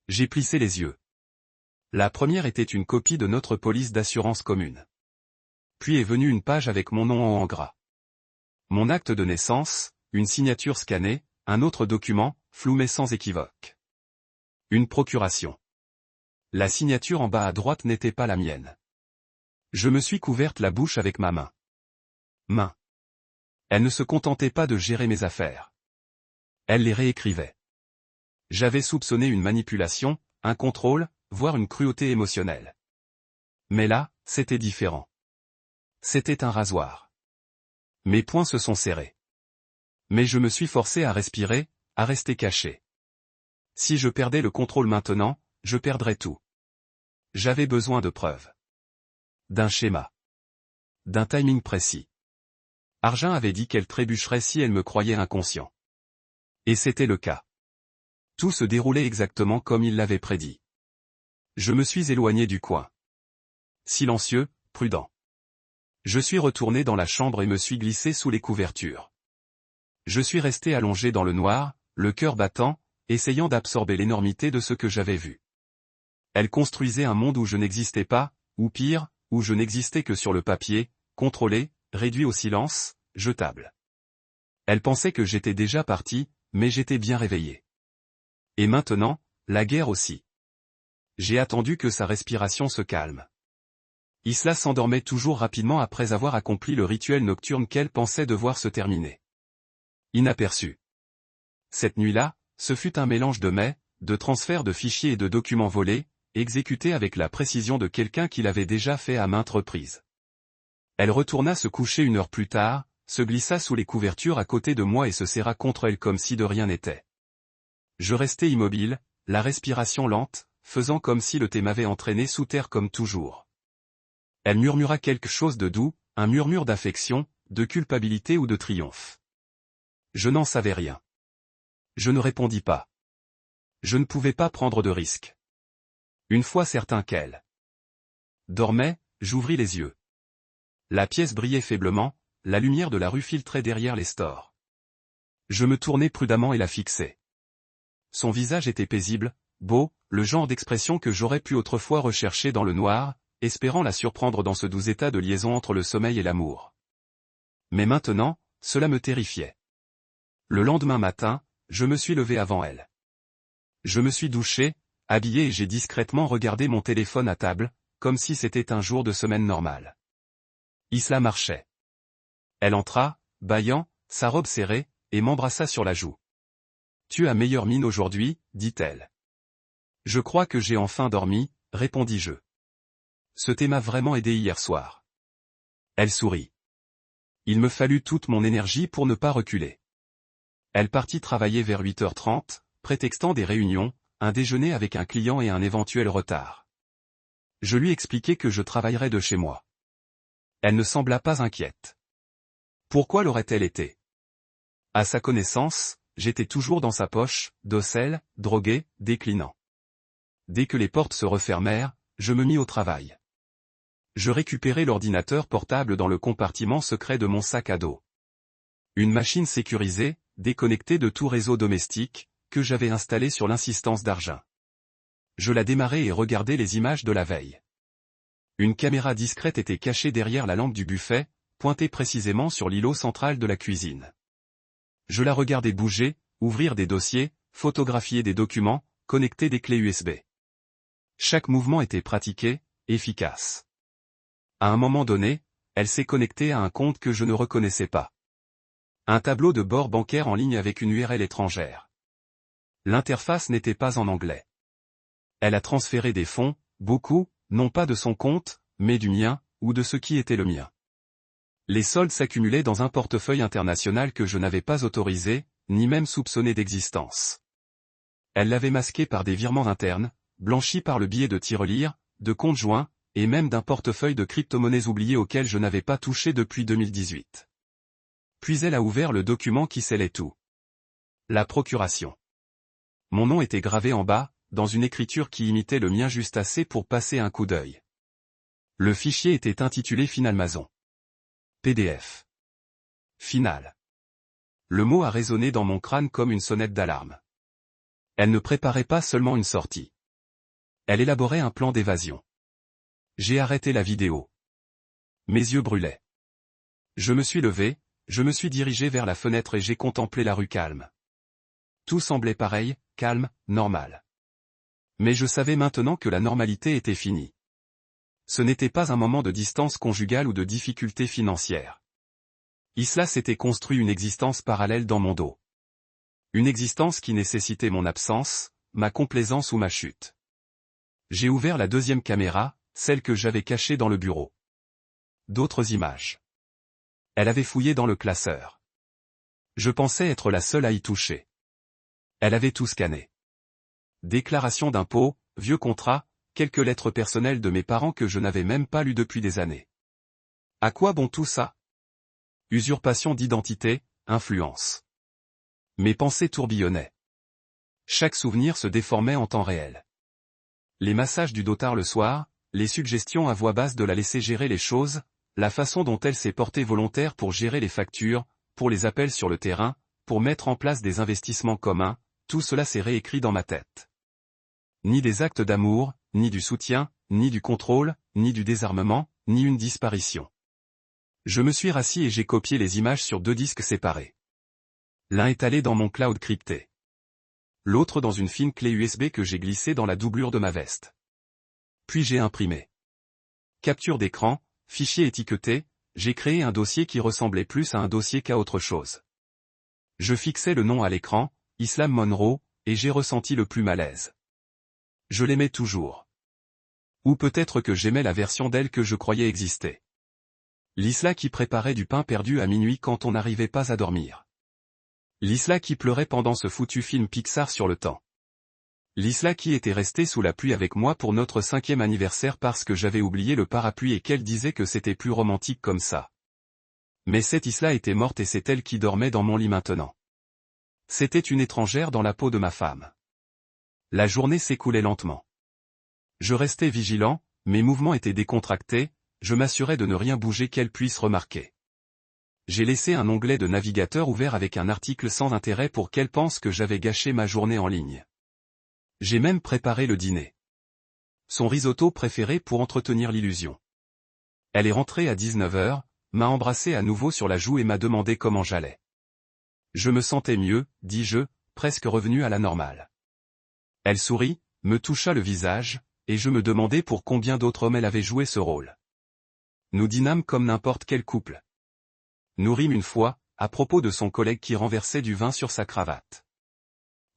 J'ai plissé les yeux. La première était une copie de notre police d'assurance commune. Puis est venue une page avec mon nom en gras. Mon acte de naissance, une signature scannée, un autre document, flou mais sans équivoque. Une procuration. La signature en bas à droite n'était pas la mienne. Je me suis couverte la bouche avec ma main. Elle ne se contentait pas de gérer mes affaires. Elle les réécrivait. J'avais soupçonné une manipulation, un contrôle, voire une cruauté émotionnelle. Mais là, c'était différent. C'était un rasoir. Mes poings se sont serrés. Mais je me suis forcé à respirer, à rester caché. Si je perdais le contrôle maintenant, je perdrais tout. J'avais besoin de preuves. D'un schéma. D'un timing précis. Arjun avait dit qu'elle trébucherait si elle me croyait inconscient. Et c'était le cas. Tout se déroulait exactement comme il l'avait prédit. Je me suis éloigné du coin. Silencieux, prudent. Je suis retourné dans la chambre et me suis glissé sous les couvertures. Je suis resté allongé dans le noir, le cœur battant, essayant d'absorber l'énormité de ce que j'avais vu. Elle construisait un monde où je n'existais pas, ou pire, où je n'existais que sur le papier, contrôlé, réduit au silence, jetable. Elle pensait que j'étais déjà parti, mais j'étais bien réveillé. Et maintenant, la guerre aussi. J'ai attendu que sa respiration se calme. Isla s'endormait toujours rapidement après avoir accompli le rituel nocturne qu'elle pensait devoir se terminer. Inaperçu. Cette nuit-là, ce fut un mélange de transferts de fichiers et de documents volés, exécutés avec la précision de quelqu'un qui l'avait déjà fait à maintes reprises. Elle retourna se coucher 1 heure plus tard, se glissa sous les couvertures à côté de moi et se serra contre elle comme si de rien n'était. Je restai immobile, la respiration lente, faisant comme si le thé m'avait entraîné sous terre comme toujours. Elle murmura quelque chose de doux, un murmure d'affection, de culpabilité ou de triomphe. Je n'en savais rien. Je ne répondis pas. Je ne pouvais pas prendre de risque. Une fois certain qu'elle dormait, j'ouvris les yeux. La pièce brillait faiblement, la lumière de la rue filtrait derrière les stores. Je me tournai prudemment et la fixai. Son visage était paisible, beau, le genre d'expression que j'aurais pu autrefois rechercher dans le noir, espérant la surprendre dans ce doux état de liaison entre le sommeil et l'amour. Mais maintenant, cela me terrifiait. Le lendemain matin, je me suis levé avant elle. Je me suis douché, habillé et j'ai discrètement regardé mon téléphone à table, comme si c'était un jour de semaine normale. Isla marchait. Elle entra, bâillant, sa robe serrée, et m'embrassa sur la joue. « Tu as meilleure mine aujourd'hui, dit-elle. »« Je crois que j'ai enfin dormi, répondis-je. Ce thé m'a vraiment aidé hier soir. » Elle sourit. Il me fallut toute mon énergie pour ne pas reculer. Elle partit travailler vers 8h30, prétextant des réunions, un déjeuner avec un client et un éventuel retard. Je lui expliquai que je travaillerais de chez moi. Elle ne sembla pas inquiète. Pourquoi l'aurait-elle été? À sa connaissance, j'étais toujours dans sa poche, docile, drogué, déclinant. Dès que les portes se refermèrent, je me mis au travail. Je récupérai l'ordinateur portable dans le compartiment secret de mon sac à dos. Une machine sécurisée, déconnectée de tout réseau domestique, que j'avais installée sur l'insistance d'Arjun. Je la démarrai et regardai les images de la veille. Une caméra discrète était cachée derrière la lampe du buffet, pointée précisément sur l'îlot central de la cuisine. Je la regardais bouger, ouvrir des dossiers, photographier des documents, connecter des clés USB. Chaque mouvement était pratiqué, efficace. À un moment donné, elle s'est connectée à un compte que je ne reconnaissais pas. Un tableau de bord bancaire en ligne avec une URL étrangère. L'interface n'était pas en anglais. Elle a transféré des fonds, beaucoup, non pas de son compte, mais du mien, ou de ce qui était le mien. Les soldes s'accumulaient dans un portefeuille international que je n'avais pas autorisé, ni même soupçonné d'existence. Elle l'avait masqué par des virements internes, blanchis par le biais de tirelires, de comptes joints, et même d'un portefeuille de crypto-monnaies oubliées auquel je n'avais pas touché depuis 2018. Puis elle a ouvert le document qui scellait tout. La procuration. Mon nom était gravé en bas, dans une écriture qui imitait le mien juste assez pour passer un coup d'œil. Le fichier était intitulé Finalmason. PDF. Final. Le mot a résonné dans mon crâne comme une sonnette d'alarme. Elle ne préparait pas seulement une sortie. Elle élaborait un plan d'évasion. J'ai arrêté la vidéo. Mes yeux brûlaient. Je me suis levé, je me suis dirigé vers la fenêtre et j'ai contemplé la rue calme. Tout semblait pareil, calme, normal. Mais je savais maintenant que la normalité était finie. Ce n'était pas un moment de distance conjugale ou de difficulté financière. Isla s'était construit une existence parallèle dans mon dos. Une existence qui nécessitait mon absence, ma complaisance ou ma chute. J'ai ouvert la deuxième caméra, celle que j'avais cachée dans le bureau. D'autres images. Elle avait fouillé dans le classeur. Je pensais être la seule à y toucher. Elle avait tout scanné. Déclaration d'impôt, vieux contrat, quelques lettres personnelles de mes parents que je n'avais même pas lues depuis des années. À quoi bon tout ça? Usurpation d'identité, influence. Mes pensées tourbillonnaient. Chaque souvenir se déformait en temps réel. Les massages du dotard le soir, les suggestions à voix basse de la laisser gérer les choses, la façon dont elle s'est portée volontaire pour gérer les factures, pour les appels sur le terrain, pour mettre en place des investissements communs, tout cela s'est réécrit dans ma tête. Ni des actes d'amour, ni du soutien, ni du contrôle, ni du désarmement, ni une disparition. Je me suis rassis et j'ai copié les images sur 2 disques séparés. L'un est allé dans mon cloud crypté. L'autre dans une fine clé USB que j'ai glissée dans la doublure de ma veste. Puis j'ai imprimé. Capture d'écran, fichier étiqueté, j'ai créé un dossier qui ressemblait plus à un dossier qu'à autre chose. Je fixais le nom à l'écran, Isla Monroe, et j'ai ressenti le plus malaise. Je l'aimais toujours. Ou peut-être que j'aimais la version d'elle que je croyais exister. L'Isla qui préparait du pain perdu à minuit quand on n'arrivait pas à dormir. L'Isla qui pleurait pendant ce foutu film Pixar sur le temps. L'Isla qui était restée sous la pluie avec moi pour notre 5e anniversaire parce que j'avais oublié le parapluie et qu'elle disait que c'était plus romantique comme ça. Mais cette Isla était morte et c'est elle qui dormait dans mon lit maintenant. C'était une étrangère dans la peau de ma femme. La journée s'écoulait lentement. Je restais vigilant, mes mouvements étaient décontractés, je m'assurais de ne rien bouger qu'elle puisse remarquer. J'ai laissé un onglet de navigateur ouvert avec un article sans intérêt pour qu'elle pense que j'avais gâché ma journée en ligne. J'ai même préparé le dîner. Son risotto préféré pour entretenir l'illusion. Elle est rentrée à 19h, m'a embrassé à nouveau sur la joue et m'a demandé comment j'allais. Je me sentais mieux, dis-je, presque revenu à la normale. Elle sourit, me toucha le visage, et je me demandais pour combien d'autres hommes elle avait joué ce rôle. Nous dînâmes comme n'importe quel couple. Nous rîmes une fois, à propos de son collègue qui renversait du vin sur sa cravate.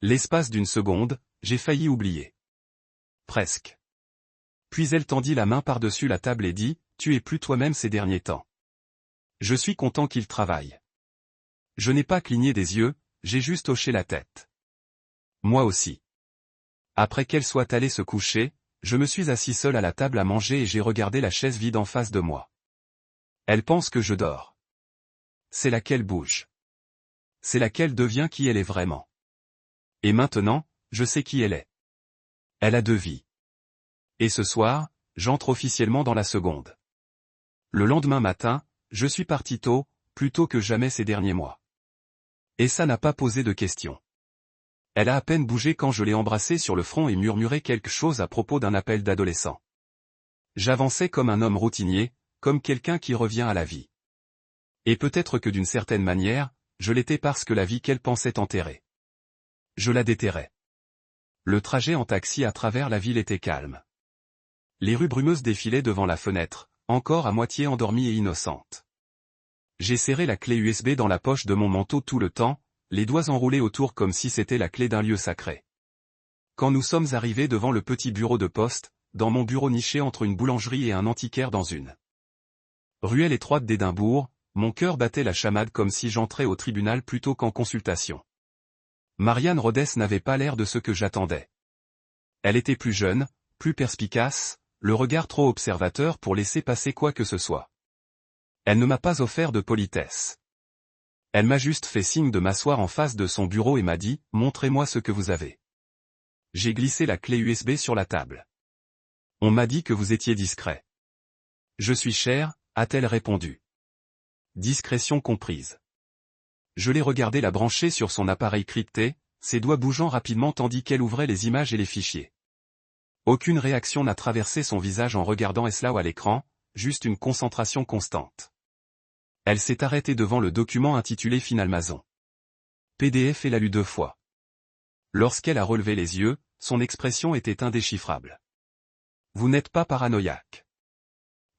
L'espace d'une seconde, j'ai failli oublier. Presque. Puis elle tendit la main par-dessus la table et dit, « Tu es plus toi-même ces derniers temps. Je suis content qu'il travaille. » Je n'ai pas cligné des yeux, j'ai juste hoché la tête. Moi aussi. Après qu'elle soit allée se coucher, je me suis assis seul à la table à manger et j'ai regardé la chaise vide en face de moi. Elle pense que je dors. C'est laquelle bouge. C'est laquelle devient qui elle est vraiment. Et maintenant, je sais qui elle est. Elle a 2 vies. Et ce soir, j'entre officiellement dans la seconde. Le lendemain matin, je suis parti tôt, plus tôt que jamais ces derniers mois. Et ça n'a pas posé de questions. Elle a à peine bougé quand je l'ai embrassée sur le front et murmuré quelque chose à propos d'un appel d'adolescent. J'avançais comme un homme routinier, comme quelqu'un qui revient à la vie. Et peut-être que d'une certaine manière, je l'étais parce que la vie qu'elle pensait enterrer. Je la déterrais. Le trajet en taxi à travers la ville était calme. Les rues brumeuses défilaient devant la fenêtre, encore à moitié endormie et innocente. J'ai serré la clé USB dans la poche de mon manteau tout le temps, les doigts enroulés autour comme si c'était la clé d'un lieu sacré. Quand nous sommes arrivés devant le petit bureau de poste, dans mon bureau niché entre une boulangerie et un antiquaire dans une ruelle étroite d'Édimbourg, mon cœur battait la chamade comme si j'entrais au tribunal plutôt qu'en consultation. Marianne Rhodès n'avait pas l'air de ce que j'attendais. Elle était plus jeune, plus perspicace, le regard trop observateur pour laisser passer quoi que ce soit. Elle ne m'a pas offert de politesse. Elle m'a juste fait signe de m'asseoir en face de son bureau et m'a dit « Montrez-moi ce que vous avez ». J'ai glissé la clé USB sur la table. « On m'a dit que vous étiez discret. »« Je suis cher », a-t-elle répondu. Discrétion comprise. Je l'ai regardé la brancher sur son appareil crypté, ses doigts bougeant rapidement tandis qu'elle ouvrait les images et les fichiers. Aucune réaction n'a traversé son visage en regardant Eslao à l'écran, juste une concentration constante. Elle s'est arrêtée devant le document intitulé Finalmason. PDF et l'a lu 2 fois. Lorsqu'elle a relevé les yeux, son expression était indéchiffrable. Vous n'êtes pas paranoïaque.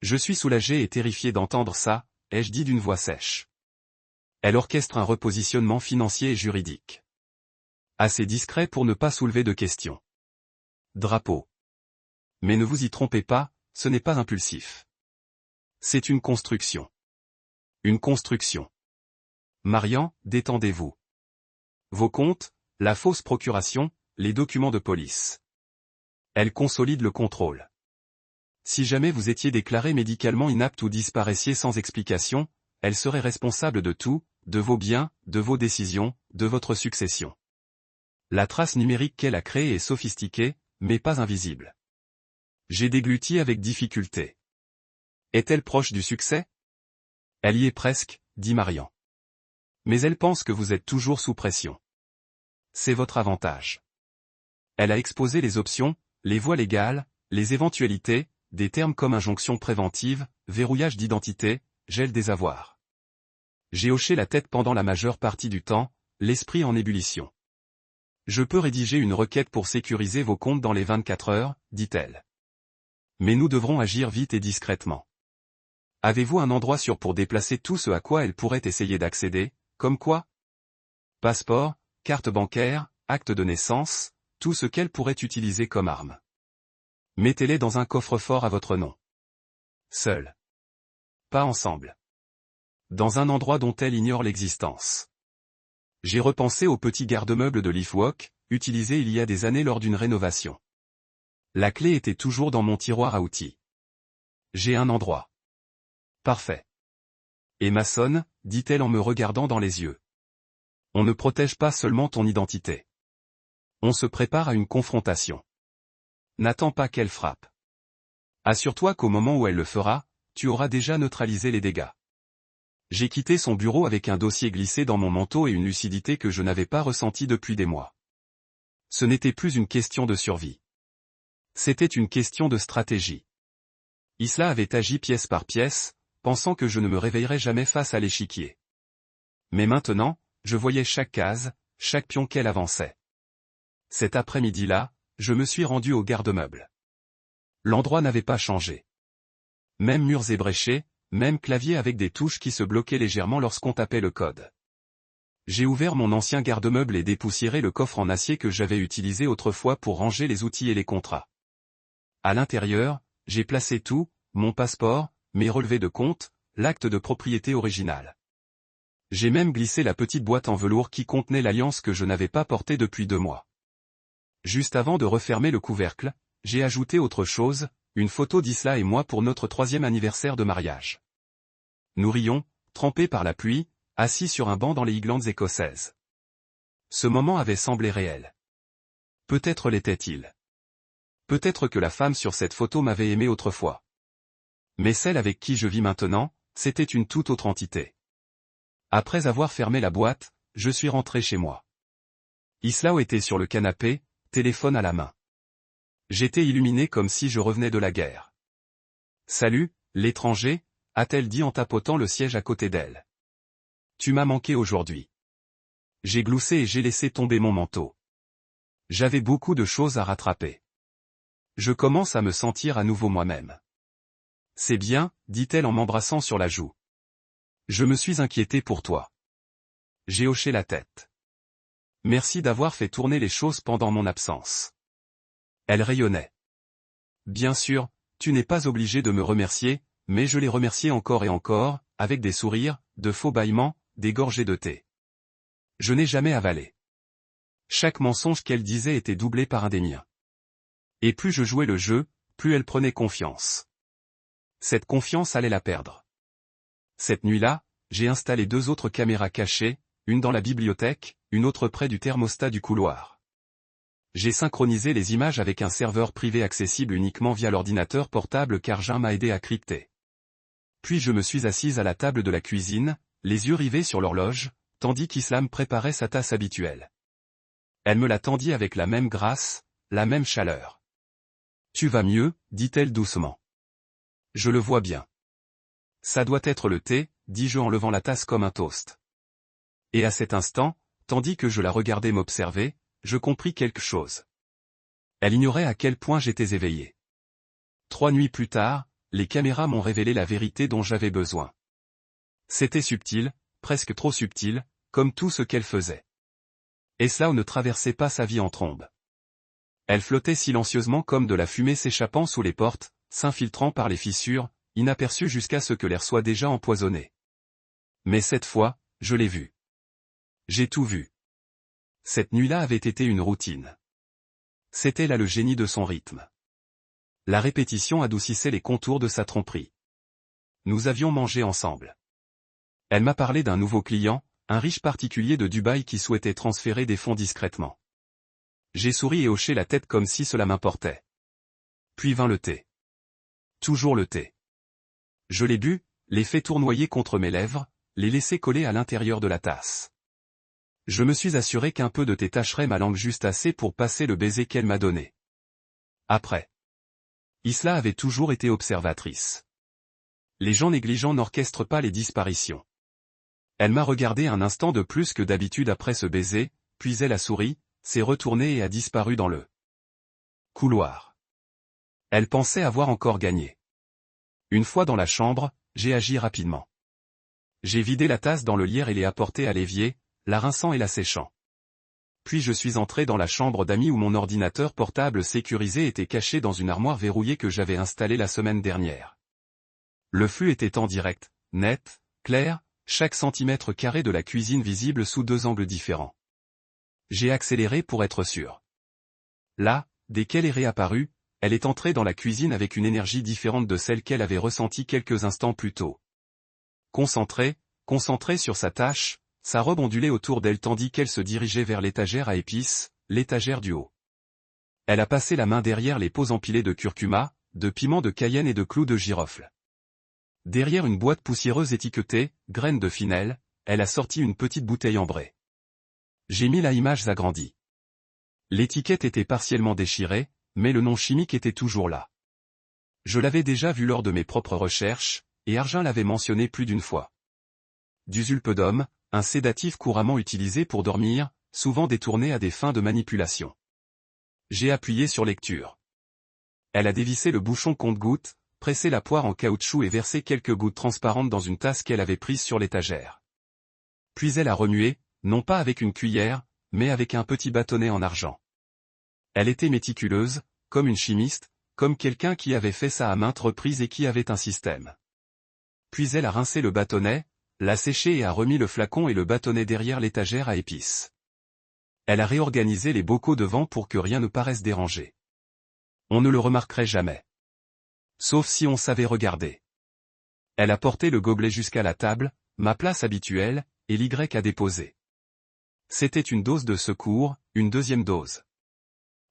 Je suis soulagé et terrifié d'entendre ça, ai-je dit d'une voix sèche. Elle orchestre un repositionnement financier et juridique. Assez discret pour ne pas soulever de questions. Drapeau. Mais ne vous y trompez pas, ce n'est pas impulsif. C'est une construction. Une construction. Marian, détendez-vous. Vos comptes, la fausse procuration, les documents de police. Elle consolide le contrôle. Si jamais vous étiez déclaré médicalement inapte ou disparaisiez sans explication, elle serait responsable de tout, de vos biens, de vos décisions, de votre succession. La trace numérique qu'elle a créée est sophistiquée, mais pas invisible. J'ai dégluti avec difficulté. Est-elle proche du succès? Elle y est presque, dit Marian. Mais elle pense que vous êtes toujours sous pression. C'est votre avantage. Elle a exposé les options, les voies légales, les éventualités, des termes comme injonction préventive, verrouillage d'identité, gel des avoirs. J'ai hoché la tête pendant la majeure partie du temps, l'esprit en ébullition. Je peux rédiger une requête pour sécuriser vos comptes dans les 24 heures, dit-elle. Mais nous devrons agir vite et discrètement. Avez-vous un endroit sûr pour déplacer tout ce à quoi elle pourrait essayer d'accéder, comme quoi? Passeport, carte bancaire, acte de naissance, tout ce qu'elle pourrait utiliser comme arme. Mettez-les dans un coffre-fort à votre nom. Seul. Pas ensemble. Dans un endroit dont elle ignore l'existence. J'ai repensé au petit garde-meuble de LeafWalk, utilisé il y a des années lors d'une rénovation. La clé était toujours dans mon tiroir à outils. J'ai un endroit. Parfait. Et Mason, dit-elle en me regardant dans les yeux. On ne protège pas seulement ton identité. On se prépare à une confrontation. N'attends pas qu'elle frappe. Assure-toi qu'au moment où elle le fera, tu auras déjà neutralisé les dégâts. J'ai quitté son bureau avec un dossier glissé dans mon manteau et une lucidité que je n'avais pas ressentie depuis des mois. Ce n'était plus une question de survie. C'était une question de stratégie. Isla avait agi pièce par pièce, pensant que je ne me réveillerais jamais face à l'échiquier. Mais maintenant, je voyais chaque case, chaque pion qu'elle avançait. Cet après-midi-là, je me suis rendu au garde-meuble. L'endroit n'avait pas changé. Même murs ébréchés, même clavier avec des touches qui se bloquaient légèrement lorsqu'on tapait le code. J'ai ouvert mon ancien garde-meuble et dépoussiéré le coffre en acier que j'avais utilisé autrefois pour ranger les outils et les contrats. À l'intérieur, j'ai placé tout, mon passeport, mes relevés de compte, l'acte de propriété original. J'ai même glissé la petite boîte en velours qui contenait l'alliance que je n'avais pas portée depuis 2 mois. Juste avant de refermer le couvercle, j'ai ajouté autre chose, une photo d'Isla et moi pour notre 3e anniversaire de mariage. Nous rions, trempés par la pluie, assis sur un banc dans les Highlands écossaises. Ce moment avait semblé réel. Peut-être l'était-il. Peut-être que la femme sur cette photo m'avait aimé autrefois. Mais celle avec qui je vis maintenant, c'était une toute autre entité. Après avoir fermé la boîte, je suis rentré chez moi. Islao était sur le canapé, téléphone à la main. J'étais illuminé comme si je revenais de la guerre. « Salut, l'étranger » a-t-elle dit en tapotant le siège à côté d'elle. « Tu m'as manqué aujourd'hui. » J'ai gloussé et j'ai laissé tomber mon manteau. J'avais beaucoup de choses à rattraper. Je commence à me sentir à nouveau moi-même. « C'est bien, » dit-elle en m'embrassant sur la joue. « Je me suis inquiété pour toi. » J'ai hoché la tête. « Merci d'avoir fait tourner les choses pendant mon absence. » Elle rayonnait. « Bien sûr, tu n'es pas obligé de me remercier, mais je l'ai remercié encore et encore, avec des sourires, de faux bâillements, des gorgées de thé. Je n'ai jamais avalé. » Chaque mensonge qu'elle disait était doublé par un des miens. Et plus je jouais le jeu, plus elle prenait confiance. Cette confiance allait la perdre. Cette nuit-là, j'ai installé 2 autres caméras cachées, une dans la bibliothèque, une autre près du thermostat du couloir. J'ai synchronisé les images avec un serveur privé accessible uniquement via l'ordinateur portable car Jean m'a aidé à crypter. Puis je me suis assise à la table de la cuisine, les yeux rivés sur l'horloge, tandis qu'Islam préparait sa tasse habituelle. Elle me la tendit avec la même grâce, la même chaleur. « Tu vas mieux » dit-elle doucement. « Je le vois bien. »« Ça doit être le thé » dis-je en levant la tasse comme un toast. Et à cet instant, tandis que je la regardais m'observer, je compris quelque chose. Elle ignorait à quel point j'étais éveillé. 3 nuits plus tard, les caméras m'ont révélé la vérité dont j'avais besoin. C'était subtil, presque trop subtil, comme tout ce qu'elle faisait. Eslao ne traversait pas sa vie en trombe. Elle flottait silencieusement comme de la fumée s'échappant sous les portes, s'infiltrant par les fissures, inaperçue jusqu'à ce que l'air soit déjà empoisonné. Mais cette fois, je l'ai vue. J'ai tout vu. Cette nuit-là avait été une routine. C'était là le génie de son rythme. La répétition adoucissait les contours de sa tromperie. Nous avions mangé ensemble. Elle m'a parlé d'un nouveau client, un riche particulier de Dubaï qui souhaitait transférer des fonds discrètement. J'ai souri et hoché la tête comme si cela m'importait. Puis vint le thé. Toujours le thé. Je l'ai bu, l'ai fait tournoyer contre mes lèvres, l'ai laissé coller à l'intérieur de la tasse. Je me suis assuré qu'un peu de thé tacherait ma langue juste assez pour passer le baiser qu'elle m'a donné. Après. Isla avait toujours été observatrice. Les gens négligents n'orchestrent pas les disparitions. Elle m'a regardé un instant de plus que d'habitude après ce baiser, puis elle a souri, s'est retournée et a disparu dans le couloir. Elle pensait avoir encore gagné. Une fois dans la chambre, j'ai agi rapidement. J'ai vidé la tasse dans le lierre et l'ai apportée à l'évier, la rinçant et la séchant. Puis je suis entré dans la chambre d'amis où mon ordinateur portable sécurisé était caché dans une armoire verrouillée que j'avais installée la semaine dernière. Le flux était en direct, net, clair, chaque centimètre carré de la cuisine visible sous 2 angles différents. J'ai accéléré pour être sûr. Là, dès qu'elle est réapparue, elle est entrée dans la cuisine avec une énergie différente de celle qu'elle avait ressentie quelques instants plus tôt. Concentrée sur sa tâche, sa robe ondulait autour d'elle tandis qu'elle se dirigeait vers l'étagère à épices, l'étagère du haut. Elle a passé la main derrière les pots empilés de curcuma, de piment de Cayenne et de clous de girofle. Derrière une boîte poussiéreuse étiquetée « graines de finelle », elle a sorti une petite bouteille ambrée. J'ai mis la image agrandie. L'étiquette était partiellement déchirée, mais le nom chimique était toujours là. Je l'avais déjà vu lors de mes propres recherches, et Arjen l'avait mentionné plus d'une fois. Du zolpidem, un sédatif couramment utilisé pour dormir, souvent détourné à des fins de manipulation. J'ai appuyé sur lecture. Elle a dévissé le bouchon compte-gouttes, pressé la poire en caoutchouc et versé quelques gouttes transparentes dans une tasse qu'elle avait prise sur l'étagère. Puis elle a remué, non pas avec une cuillère, mais avec un petit bâtonnet en argent. Elle était méticuleuse, comme une chimiste, comme quelqu'un qui avait fait ça à maintes reprises et qui avait un système. Puis elle a rincé le bâtonnet, l'a séché et a remis le flacon et le bâtonnet derrière l'étagère à épices. Elle a réorganisé les bocaux devant pour que rien ne paraisse déranger. On ne le remarquerait jamais. Sauf si on savait regarder. Elle a porté le gobelet jusqu'à la table, ma place habituelle, et l'Y a déposé. C'était une dose de secours, une deuxième dose.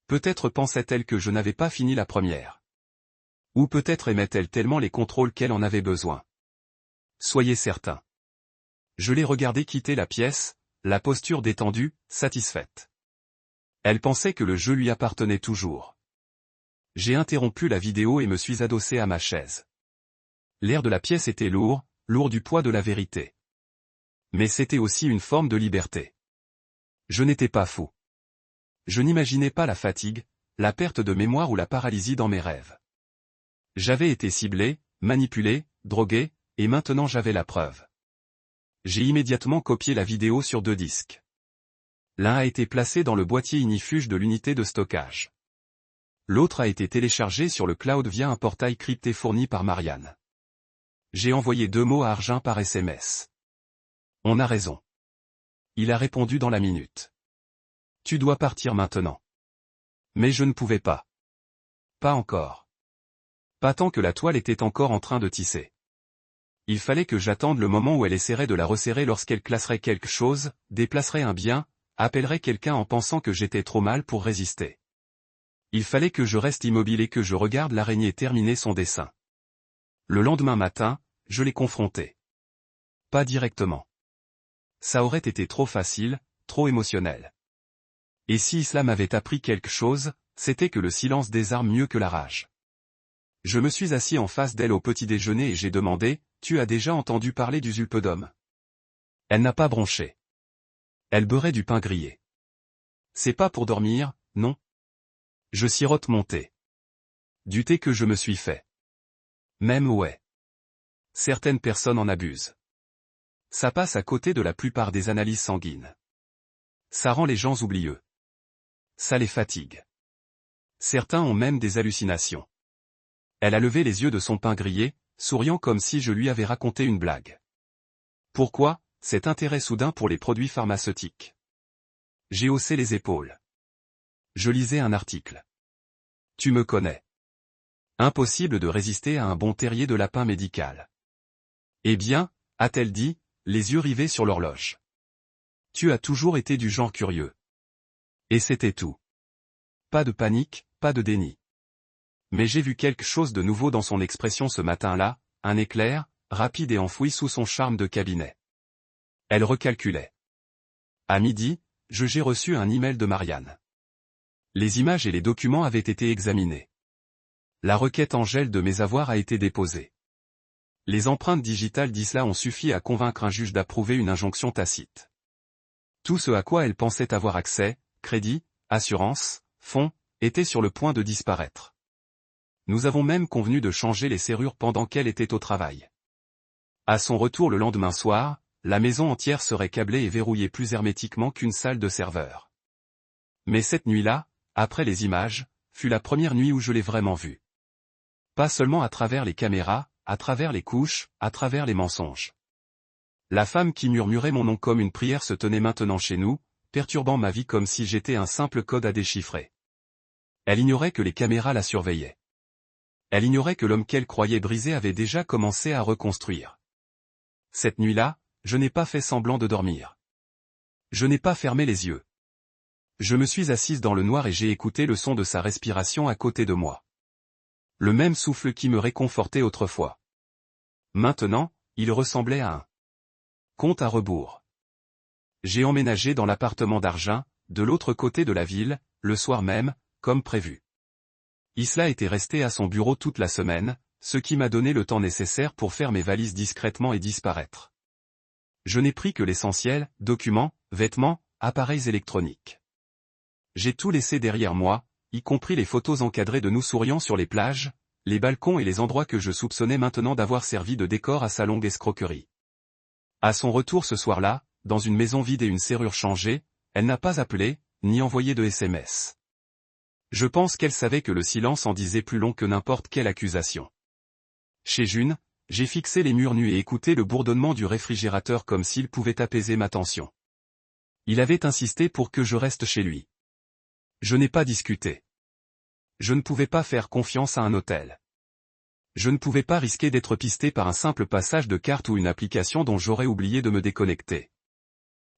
Peut-être pensait-elle que je n'avais pas fini la première. Ou peut-être aimait-elle tellement les contrôles qu'elle en avait besoin. Soyez certain. Je l'ai regardée quitter la pièce, la posture détendue, satisfaite. Elle pensait que le jeu lui appartenait toujours. J'ai interrompu la vidéo et me suis adossé à ma chaise. L'air de la pièce était lourd, lourd du poids de la vérité. Mais c'était aussi une forme de liberté. Je n'étais pas fou. Je n'imaginais pas la fatigue, la perte de mémoire ou la paralysie dans mes rêves. J'avais été ciblé, manipulé, drogué, et maintenant j'avais la preuve. J'ai immédiatement copié la vidéo sur 2 disques. L'un a été placé dans le boîtier ignifuge de l'unité de stockage. L'autre a été téléchargé sur le cloud via un portail crypté fourni par Marianne. J'ai envoyé 2 mots à Arjen par SMS. On a raison. Il a répondu dans la minute. Tu dois partir maintenant. Mais je ne pouvais pas. Pas encore. Pas tant que la toile était encore en train de tisser. Il fallait que j'attende le moment où elle essaierait de la resserrer lorsqu'elle classerait quelque chose, déplacerait un bien, appellerait quelqu'un en pensant que j'étais trop mal pour résister. Il fallait que je reste immobile et que je regarde l'araignée terminer son dessin. Le lendemain matin, je l'ai confrontée. Pas directement. Ça aurait été trop facile, trop émotionnel. Et si Islam avait appris quelque chose, c'était que le silence désarme mieux que la rage. Je me suis assis en face d'elle au petit déjeuner et j'ai demandé, « Tu as déjà entendu parler du zolpidem ?» Elle n'a pas bronché. Elle beurrait du pain grillé. C'est pas pour dormir, non. Je sirote mon thé. Du thé que je me suis fait. Même ouais. Certaines personnes en abusent. Ça passe à côté de la plupart des analyses sanguines. Ça rend les gens oublieux. Ça les fatigue. Certains ont même des hallucinations. Elle a levé les yeux de son pain grillé, souriant comme si je lui avais raconté une blague. Pourquoi, cet intérêt soudain pour les produits pharmaceutiques? J'ai haussé les épaules. Je lisais un article. Tu me connais. Impossible de résister à un bon terrier de lapin médical. Eh bien, a-t-elle dit, les yeux rivés sur l'horloge. Tu as toujours été du genre curieux. Et c'était tout. Pas de panique, pas de déni. Mais j'ai vu quelque chose de nouveau dans son expression ce matin-là, un éclair, rapide et enfoui sous son charme de cabinet. Elle recalculait. À midi, j'ai reçu un email de Marianne. Les images et les documents avaient été examinés. La requête en gel de mes avoirs a été déposée. Les empreintes digitales d'Isla ont suffi à convaincre un juge d'approuver une injonction tacite. Tout ce à quoi elle pensait avoir accès, crédit, assurance, fonds, était sur le point de disparaître. Nous avons même convenu de changer les serrures pendant qu'elle était au travail. À son retour le lendemain soir, la maison entière serait câblée et verrouillée plus hermétiquement qu'une salle de serveur. Mais cette nuit-là, après les images, fut la première nuit où je l'ai vraiment vue. Pas seulement à travers les caméras, à travers les couches, à travers les mensonges. La femme qui murmurait mon nom comme une prière se tenait maintenant chez nous, perturbant ma vie comme si j'étais un simple code à déchiffrer. Elle ignorait que les caméras la surveillaient. Elle ignorait que l'homme qu'elle croyait brisé avait déjà commencé à reconstruire. Cette nuit-là, je n'ai pas fait semblant de dormir. Je n'ai pas fermé les yeux. Je me suis assise dans le noir et j'ai écouté le son de sa respiration à côté de moi. Le même souffle qui me réconfortait autrefois. Maintenant, il ressemblait à un compte à rebours. J'ai emménagé dans l'appartement d'Argin, de l'autre côté de la ville, le soir même, comme prévu. Isla était restée à son bureau toute la semaine, ce qui m'a donné le temps nécessaire pour faire mes valises discrètement et disparaître. Je n'ai pris que l'essentiel, documents, vêtements, appareils électroniques. J'ai tout laissé derrière moi, y compris les photos encadrées de nous souriant sur les plages, les balcons et les endroits que je soupçonnais maintenant d'avoir servi de décor à sa longue escroquerie. À son retour ce soir-là, dans une maison vide et une serrure changée, elle n'a pas appelé, ni envoyé de SMS. Je pense qu'elle savait que le silence en disait plus long que n'importe quelle accusation. Chez June, j'ai fixé les murs nus et écouté le bourdonnement du réfrigérateur comme s'il pouvait apaiser ma tension. Il avait insisté pour que je reste chez lui. Je n'ai pas discuté. Je ne pouvais pas faire confiance à un hôtel. Je ne pouvais pas risquer d'être pisté par un simple passage de carte ou une application dont j'aurais oublié de me déconnecter.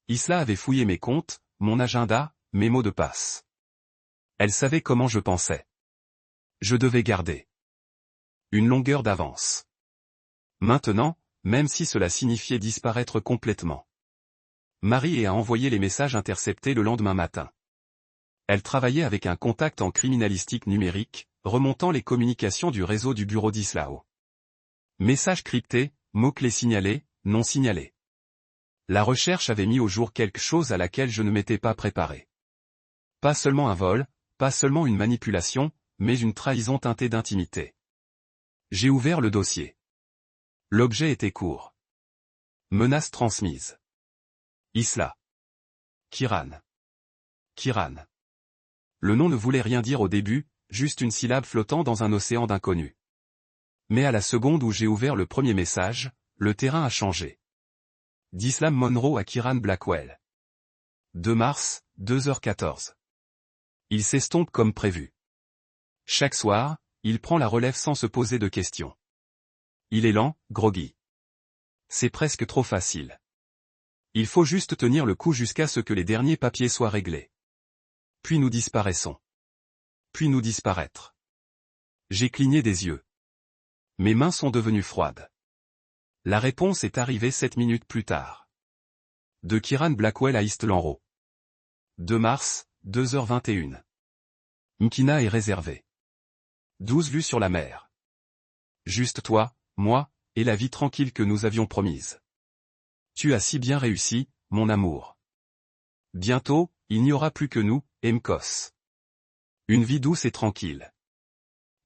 Isla avait fouillé mes comptes, mon agenda, mes mots de passe. Elle savait comment je pensais. Je devais garder une longueur d'avance. Maintenant, même si cela signifiait disparaître complètement. Marie a envoyé les messages interceptés le lendemain matin. Elle travaillait avec un contact en criminalistique numérique, remontant les communications du réseau du bureau d'Islao. Messages cryptés, mots-clés signalés, non signalés. La recherche avait mis au jour quelque chose à laquelle je ne m'étais pas préparé. Pas seulement un vol, pas seulement une manipulation, mais une trahison teintée d'intimité. J'ai ouvert le dossier. L'objet était court. Menace transmise. Isla. Kiran. Kiran. Le nom ne voulait rien dire au début, juste une syllabe flottant dans un océan d'inconnu. Mais à la seconde où j'ai ouvert le premier message, le terrain a changé. D'Islam Monroe à Kiran Blackwell. 2 mars, 2h14. Il s'estompe comme prévu. Chaque soir, il prend la relève sans se poser de questions. Il est lent, groggy. C'est presque trop facile. Il faut juste tenir le coup jusqu'à ce que les derniers papiers soient réglés. Puis nous disparaissons. Puis nous disparaître. J'ai cligné des yeux. Mes mains sont devenues froides. La réponse est arrivée 7 minutes plus tard. De Kiran Blackwell à East Lanro. 2 mars, 2h21. Mkina est réservé. 12 vues sur la mer. Juste toi, moi, et la vie tranquille que nous avions promise. Tu as si bien réussi, mon amour. Bientôt, il n'y aura plus que nous, Mkos. Une vie douce et tranquille.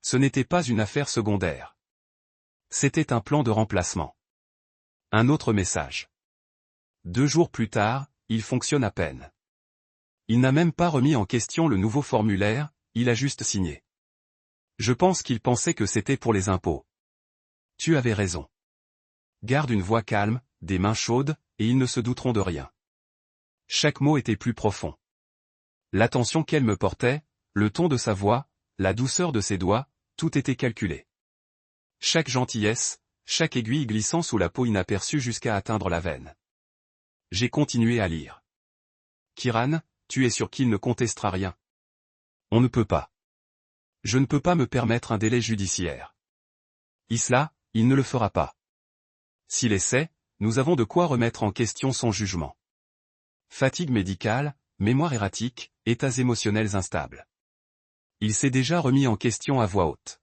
Ce n'était pas une affaire secondaire. C'était un plan de remplacement. Un autre message. 2 jours plus tard, il fonctionne à peine. Il n'a même pas remis en question le nouveau formulaire, il a juste signé. Je pense qu'il pensait que c'était pour les impôts. Tu avais raison. Garde une voix calme, des mains chaudes, et ils ne se douteront de rien. Chaque mot était plus profond. L'attention qu'elle me portait, le ton de sa voix, la douceur de ses doigts, tout était calculé. Chaque gentillesse, chaque aiguille glissant sous la peau inaperçue jusqu'à atteindre la veine. J'ai continué à lire. Kiran, tu es sûr qu'il ne contestera rien? On ne peut pas. Je ne peux pas me permettre un délai judiciaire. Isla, il ne le fera pas. S'il essaie, nous avons de quoi remettre en question son jugement. Fatigue médicale, mémoire erratique, états émotionnels instables. Il s'est déjà remis en question à voix haute.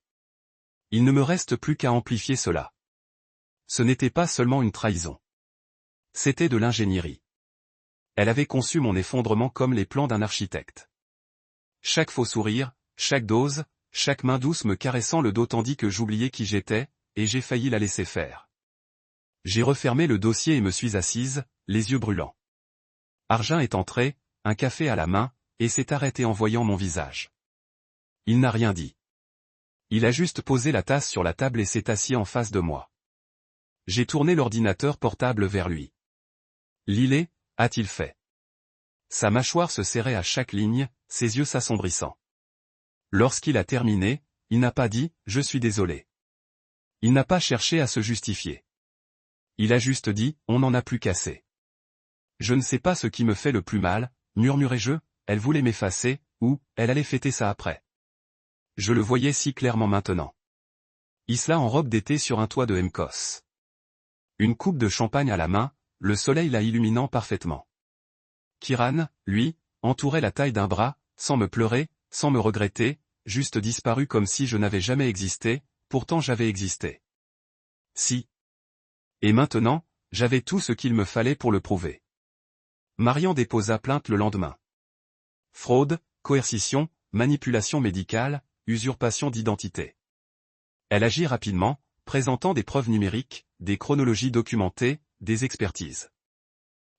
Il ne me reste plus qu'à amplifier cela. Ce n'était pas seulement une trahison. C'était de l'ingénierie. Elle avait conçu mon effondrement comme les plans d'un architecte. Chaque faux sourire, chaque dose, chaque main douce me caressant le dos tandis que j'oubliais qui j'étais, et j'ai failli la laisser faire. J'ai refermé le dossier et me suis assise, les yeux brûlants. Arjun est entré, un café à la main, et s'est arrêté en voyant mon visage. Il n'a rien dit. Il a juste posé la tasse sur la table et s'est assis en face de moi. J'ai tourné l'ordinateur portable vers lui. Lillet, a-t-il fait. Sa mâchoire se serrait à chaque ligne, ses yeux s'assombrissant. Lorsqu'il a terminé, il n'a pas dit « je suis désolé ». Il n'a pas cherché à se justifier. Il a juste dit « on n'en a plus qu'assez ». Je ne sais pas ce qui me fait le plus mal, murmurai-je, elle voulait m'effacer, ou, elle allait fêter ça après. Je le voyais si clairement maintenant. Isla en robe d'été sur un toit de Mkos. Une coupe de champagne à la main, le soleil la illuminant parfaitement. Kiran, lui, entourait la taille d'un bras, sans me pleurer, sans me regretter, juste disparu comme si je n'avais jamais existé, pourtant j'avais existé. Si. Et maintenant, j'avais tout ce qu'il me fallait pour le prouver. Marian déposa plainte le lendemain. Fraude, coercition, manipulation médicale, usurpation d'identité. Elle agit rapidement, présentant des preuves numériques, des chronologies documentées, des expertises.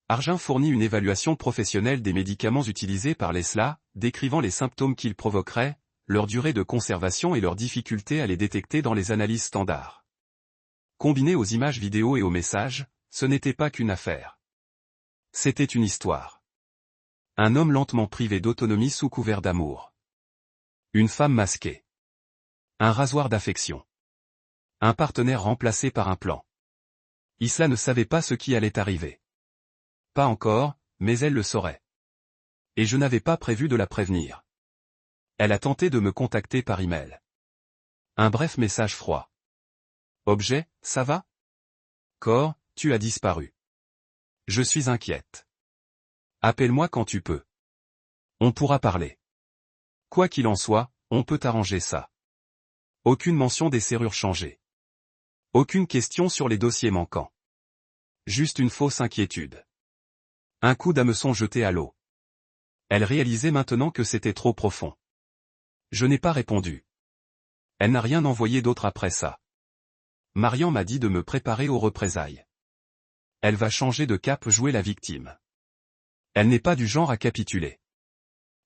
Arjun fournit une évaluation professionnelle des médicaments utilisés par l'ESLA, décrivant les symptômes qu'ils provoqueraient, leur durée de conservation et leur difficulté à les détecter dans les analyses standards. Combiné aux images vidéo et aux messages, ce n'était pas qu'une affaire. C'était une histoire. Un homme lentement privé d'autonomie sous couvert d'amour. Une femme masquée. Un rasoir d'affection. Un partenaire remplacé par un plan. Isla ne savait pas ce qui allait arriver. Pas encore, mais elle le saurait. Et je n'avais pas prévu de la prévenir. Elle a tenté de me contacter par email. Un bref message froid. Objet, ça va? Corps, tu as disparu. Je suis inquiète. Appelle-moi quand tu peux. On pourra parler. Quoi qu'il en soit, on peut arranger ça. Aucune mention des serrures changées. Aucune question sur les dossiers manquants. Juste une fausse inquiétude. Un coup d'hameçon jeté à l'eau. Elle réalisait maintenant que c'était trop profond. Je n'ai pas répondu. Elle n'a rien envoyé d'autre après ça. Marian m'a dit de me préparer aux représailles. Elle va changer de cap, jouer la victime. Elle n'est pas du genre à capituler.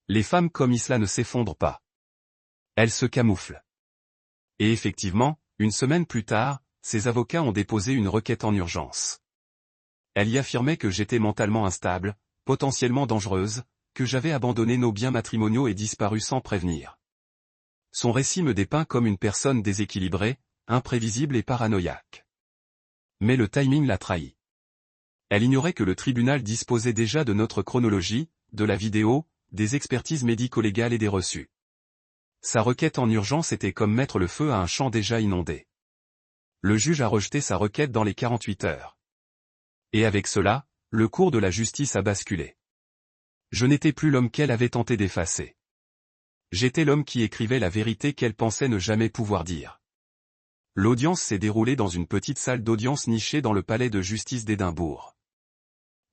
Les femmes comme Isla ne s'effondrent pas. Elles se camouflent. Et effectivement, une semaine plus tard, ses avocats ont déposé une requête en urgence. Elle y affirmait que j'étais mentalement instable, potentiellement dangereuse, que j'avais abandonné nos biens matrimoniaux et disparu sans prévenir. Son récit me dépeint comme une personne déséquilibrée, imprévisible et paranoïaque. Mais le timing l'a trahi. Elle ignorait que le tribunal disposait déjà de notre chronologie, de la vidéo, des expertises médico-légales et des reçus. Sa requête en urgence était comme mettre le feu à un champ déjà inondé. Le juge a rejeté sa requête dans les 48 heures. Et avec cela, le cours de la justice a basculé. Je n'étais plus l'homme qu'elle avait tenté d'effacer. J'étais l'homme qui écrivait la vérité qu'elle pensait ne jamais pouvoir dire. L'audience s'est déroulée dans une petite salle d'audience nichée dans le palais de justice d'Édimbourg.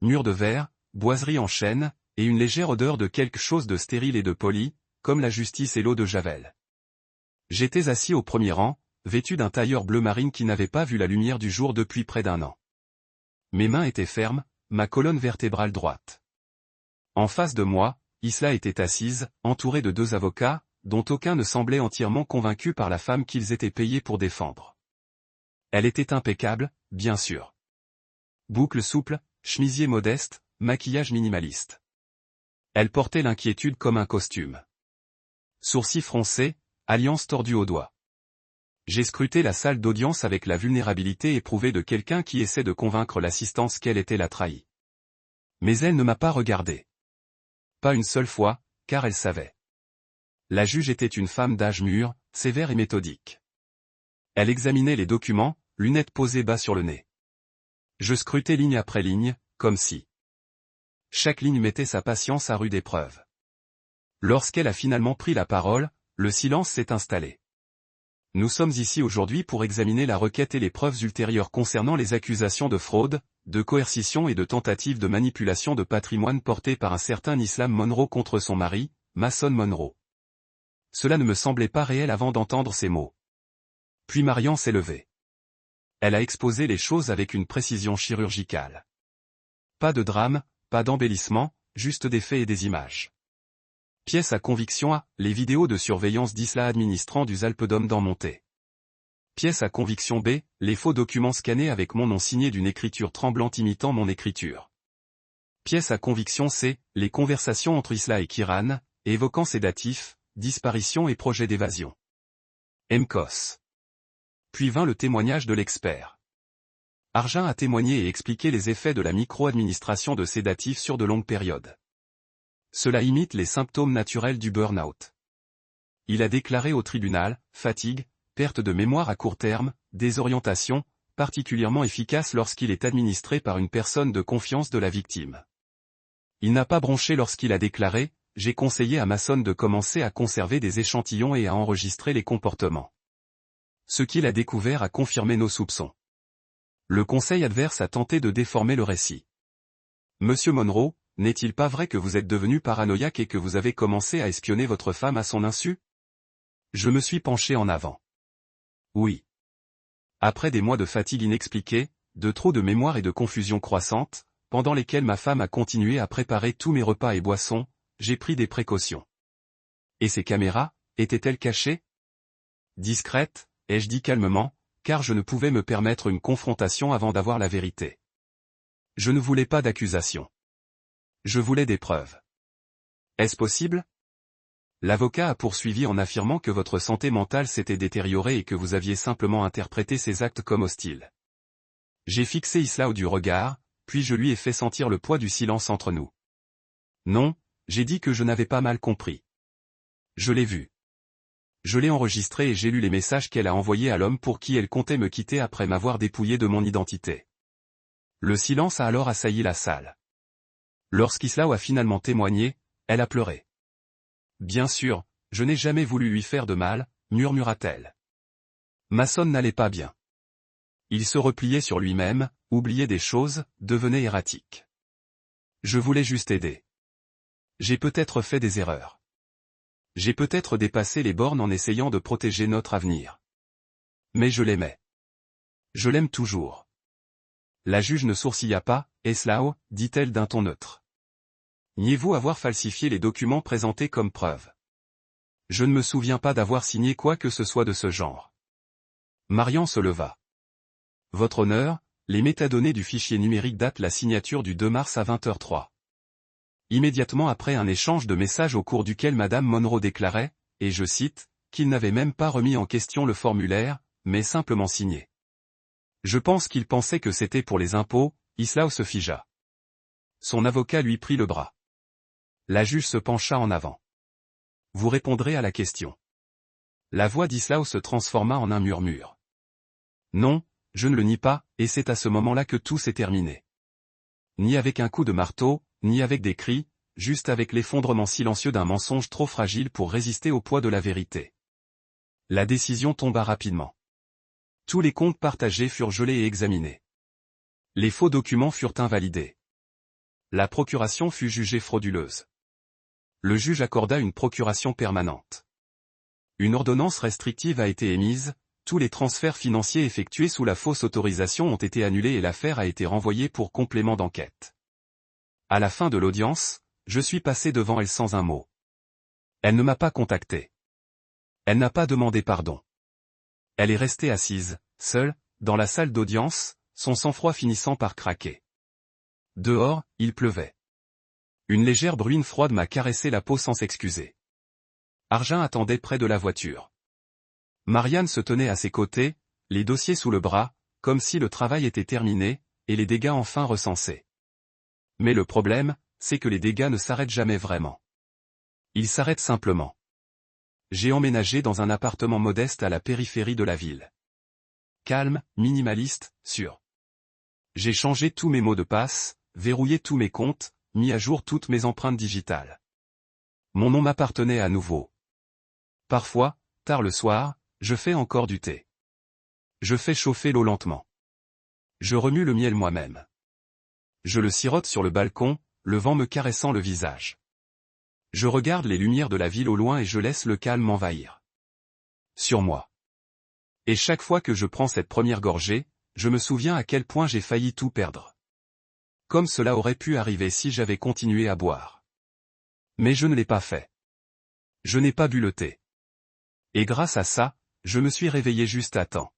Murs de verre, boiseries en chêne, et une légère odeur de quelque chose de stérile et de poli, comme la justice et l'eau de Javel. J'étais assis au premier rang, vêtu d'un tailleur bleu marine qui n'avait pas vu la lumière du jour depuis près d'un an. Mes mains étaient fermes, ma colonne vertébrale droite. En face de moi, Isla était assise, entourée de 2 avocats, dont aucun ne semblait entièrement convaincu par la femme qu'ils étaient payés pour défendre. Elle était impeccable, bien sûr. Boucles souples, chemisier modeste, maquillage minimaliste. Elle portait l'inquiétude comme un costume. Sourcils froncés, alliance tordue au doigt. J'ai scruté la salle d'audience avec la vulnérabilité éprouvée de quelqu'un qui essaie de convaincre l'assistance qu'elle était la trahie. Mais elle ne m'a pas regardé. Pas une seule fois, car elle savait. La juge était une femme d'âge mûr, sévère et méthodique. Elle examinait les documents, lunettes posées bas sur le nez. Je scrutais ligne après ligne, comme si chaque ligne mettait sa patience à rude épreuve. Lorsqu'elle a finalement pris la parole, le silence s'est installé. Nous sommes ici aujourd'hui pour examiner la requête et les preuves ultérieures concernant les accusations de fraude, de coercition et de tentative de manipulation de patrimoine portées par un certain Islam Monroe contre son mari, Mason Monroe. Cela ne me semblait pas réel avant d'entendre ces mots. Puis Marian s'est levée. Elle a exposé les choses avec une précision chirurgicale. Pas de drame, pas d'embellissement, juste des faits et des images. Pièce à conviction A, les vidéos de surveillance d'Isla administrant du Alpedom dans Monté. Pièce à conviction B, les faux documents scannés avec mon nom signé d'une écriture tremblante imitant mon écriture. Pièce à conviction C, les conversations entre Isla et Kiran, évoquant sédatifs, disparition et projet d'évasion. MCOS. Puis vint le témoignage de l'expert. Arjun a témoigné et expliqué les effets de la micro-administration de sédatifs sur de longues périodes. Cela imite les symptômes naturels du burn-out. Il a déclaré au tribunal, fatigue, perte de mémoire à court terme, désorientation, particulièrement efficace lorsqu'il est administré par une personne de confiance de la victime. Il n'a pas bronché lorsqu'il a déclaré, j'ai conseillé à Mason de commencer à conserver des échantillons et à enregistrer les comportements. Ce qu'il a découvert a confirmé nos soupçons. Le conseil adverse a tenté de déformer le récit. Monsieur Monroe, n'est-il pas vrai que vous êtes devenu paranoïaque et que vous avez commencé à espionner votre femme à son insu? Je me suis penché en avant. Oui. Après des mois de fatigue inexpliquée, de trop de mémoire et de confusion croissante, pendant lesquels ma femme a continué à préparer tous mes repas et boissons, j'ai pris des précautions. Et ces caméras, étaient-elles cachées? Discrètes, ai-je dit calmement, car je ne pouvais me permettre une confrontation avant d'avoir la vérité. Je ne voulais pas d'accusation. Je voulais des preuves. Est-ce possible? L'avocat a poursuivi en affirmant que votre santé mentale s'était détériorée et que vous aviez simplement interprété ces actes comme hostiles. J'ai fixé Islao du regard, puis je lui ai fait sentir le poids du silence entre nous. Non, j'ai dit que je n'avais pas mal compris. Je l'ai vu. Je l'ai enregistré et j'ai lu les messages qu'elle a envoyés à l'homme pour qui elle comptait me quitter après m'avoir dépouillé de mon identité. Le silence a alors assailli la salle. Lorsqu'Islao a finalement témoigné, elle a pleuré. Bien sûr, je n'ai jamais voulu lui faire de mal, murmura-t-elle. Mason n'allait pas bien. Il se repliait sur lui-même, oubliait des choses, devenait erratique. Je voulais juste aider. J'ai peut-être fait des erreurs. J'ai peut-être dépassé les bornes en essayant de protéger notre avenir. Mais je l'aimais. Je l'aime toujours. La juge ne sourcilla pas, Islao, dit-elle d'un ton neutre. Niez-vous avoir falsifié les documents présentés comme preuve? Je ne me souviens pas d'avoir signé quoi que ce soit de ce genre. Marian se leva. Votre honneur, les métadonnées du fichier numérique datent la signature du 2 mars à 20h03. Immédiatement après un échange de messages au cours duquel Madame Monroe déclarait, et je cite, qu'il n'avait même pas remis en question le formulaire, mais simplement signé. Je pense qu'il pensait que c'était pour les impôts, Islao se figea. Son avocat lui prit le bras. La juge se pencha en avant. Vous répondrez à la question. La voix d'Islao se transforma en un murmure. Non, je ne le nie pas, et c'est à ce moment-là que tout s'est terminé. Ni avec un coup de marteau, ni avec des cris, juste avec l'effondrement silencieux d'un mensonge trop fragile pour résister au poids de la vérité. La décision tomba rapidement. Tous les comptes partagés furent gelés et examinés. Les faux documents furent invalidés. La procuration fut jugée frauduleuse. Le juge accorda une procuration permanente. Une ordonnance restrictive a été émise, tous les transferts financiers effectués sous la fausse autorisation ont été annulés et l'affaire a été renvoyée pour complément d'enquête. À la fin de l'audience, je suis passé devant elle sans un mot. Elle ne m'a pas contacté. Elle n'a pas demandé pardon. Elle est restée assise, seule, dans la salle d'audience, son sang-froid finissant par craquer. Dehors, il pleuvait. Une légère bruine froide m'a caressé la peau sans s'excuser. Arjun attendait près de la voiture. Marianne se tenait à ses côtés, les dossiers sous le bras, comme si le travail était terminé, et les dégâts enfin recensés. Mais le problème, c'est que les dégâts ne s'arrêtent jamais vraiment. Ils s'arrêtent simplement. J'ai emménagé dans un appartement modeste à la périphérie de la ville. Calme, minimaliste, sûr. J'ai changé tous mes mots de passe, verrouillé tous mes comptes, mis à jour toutes mes empreintes digitales. Mon nom m'appartenait à nouveau. Parfois, tard le soir, je fais encore du thé. Je fais chauffer l'eau lentement. Je remue le miel moi-même. Je le sirote sur le balcon, le vent me caressant le visage. Je regarde les lumières de la ville au loin et je laisse le calme m'envahir. Sur moi. Et chaque fois que je prends cette première gorgée, je me souviens à quel point j'ai failli tout perdre. Comme cela aurait pu arriver si j'avais continué à boire. Mais je ne l'ai pas fait. Je n'ai pas bu le thé. Et grâce à ça, je me suis réveillé juste à temps.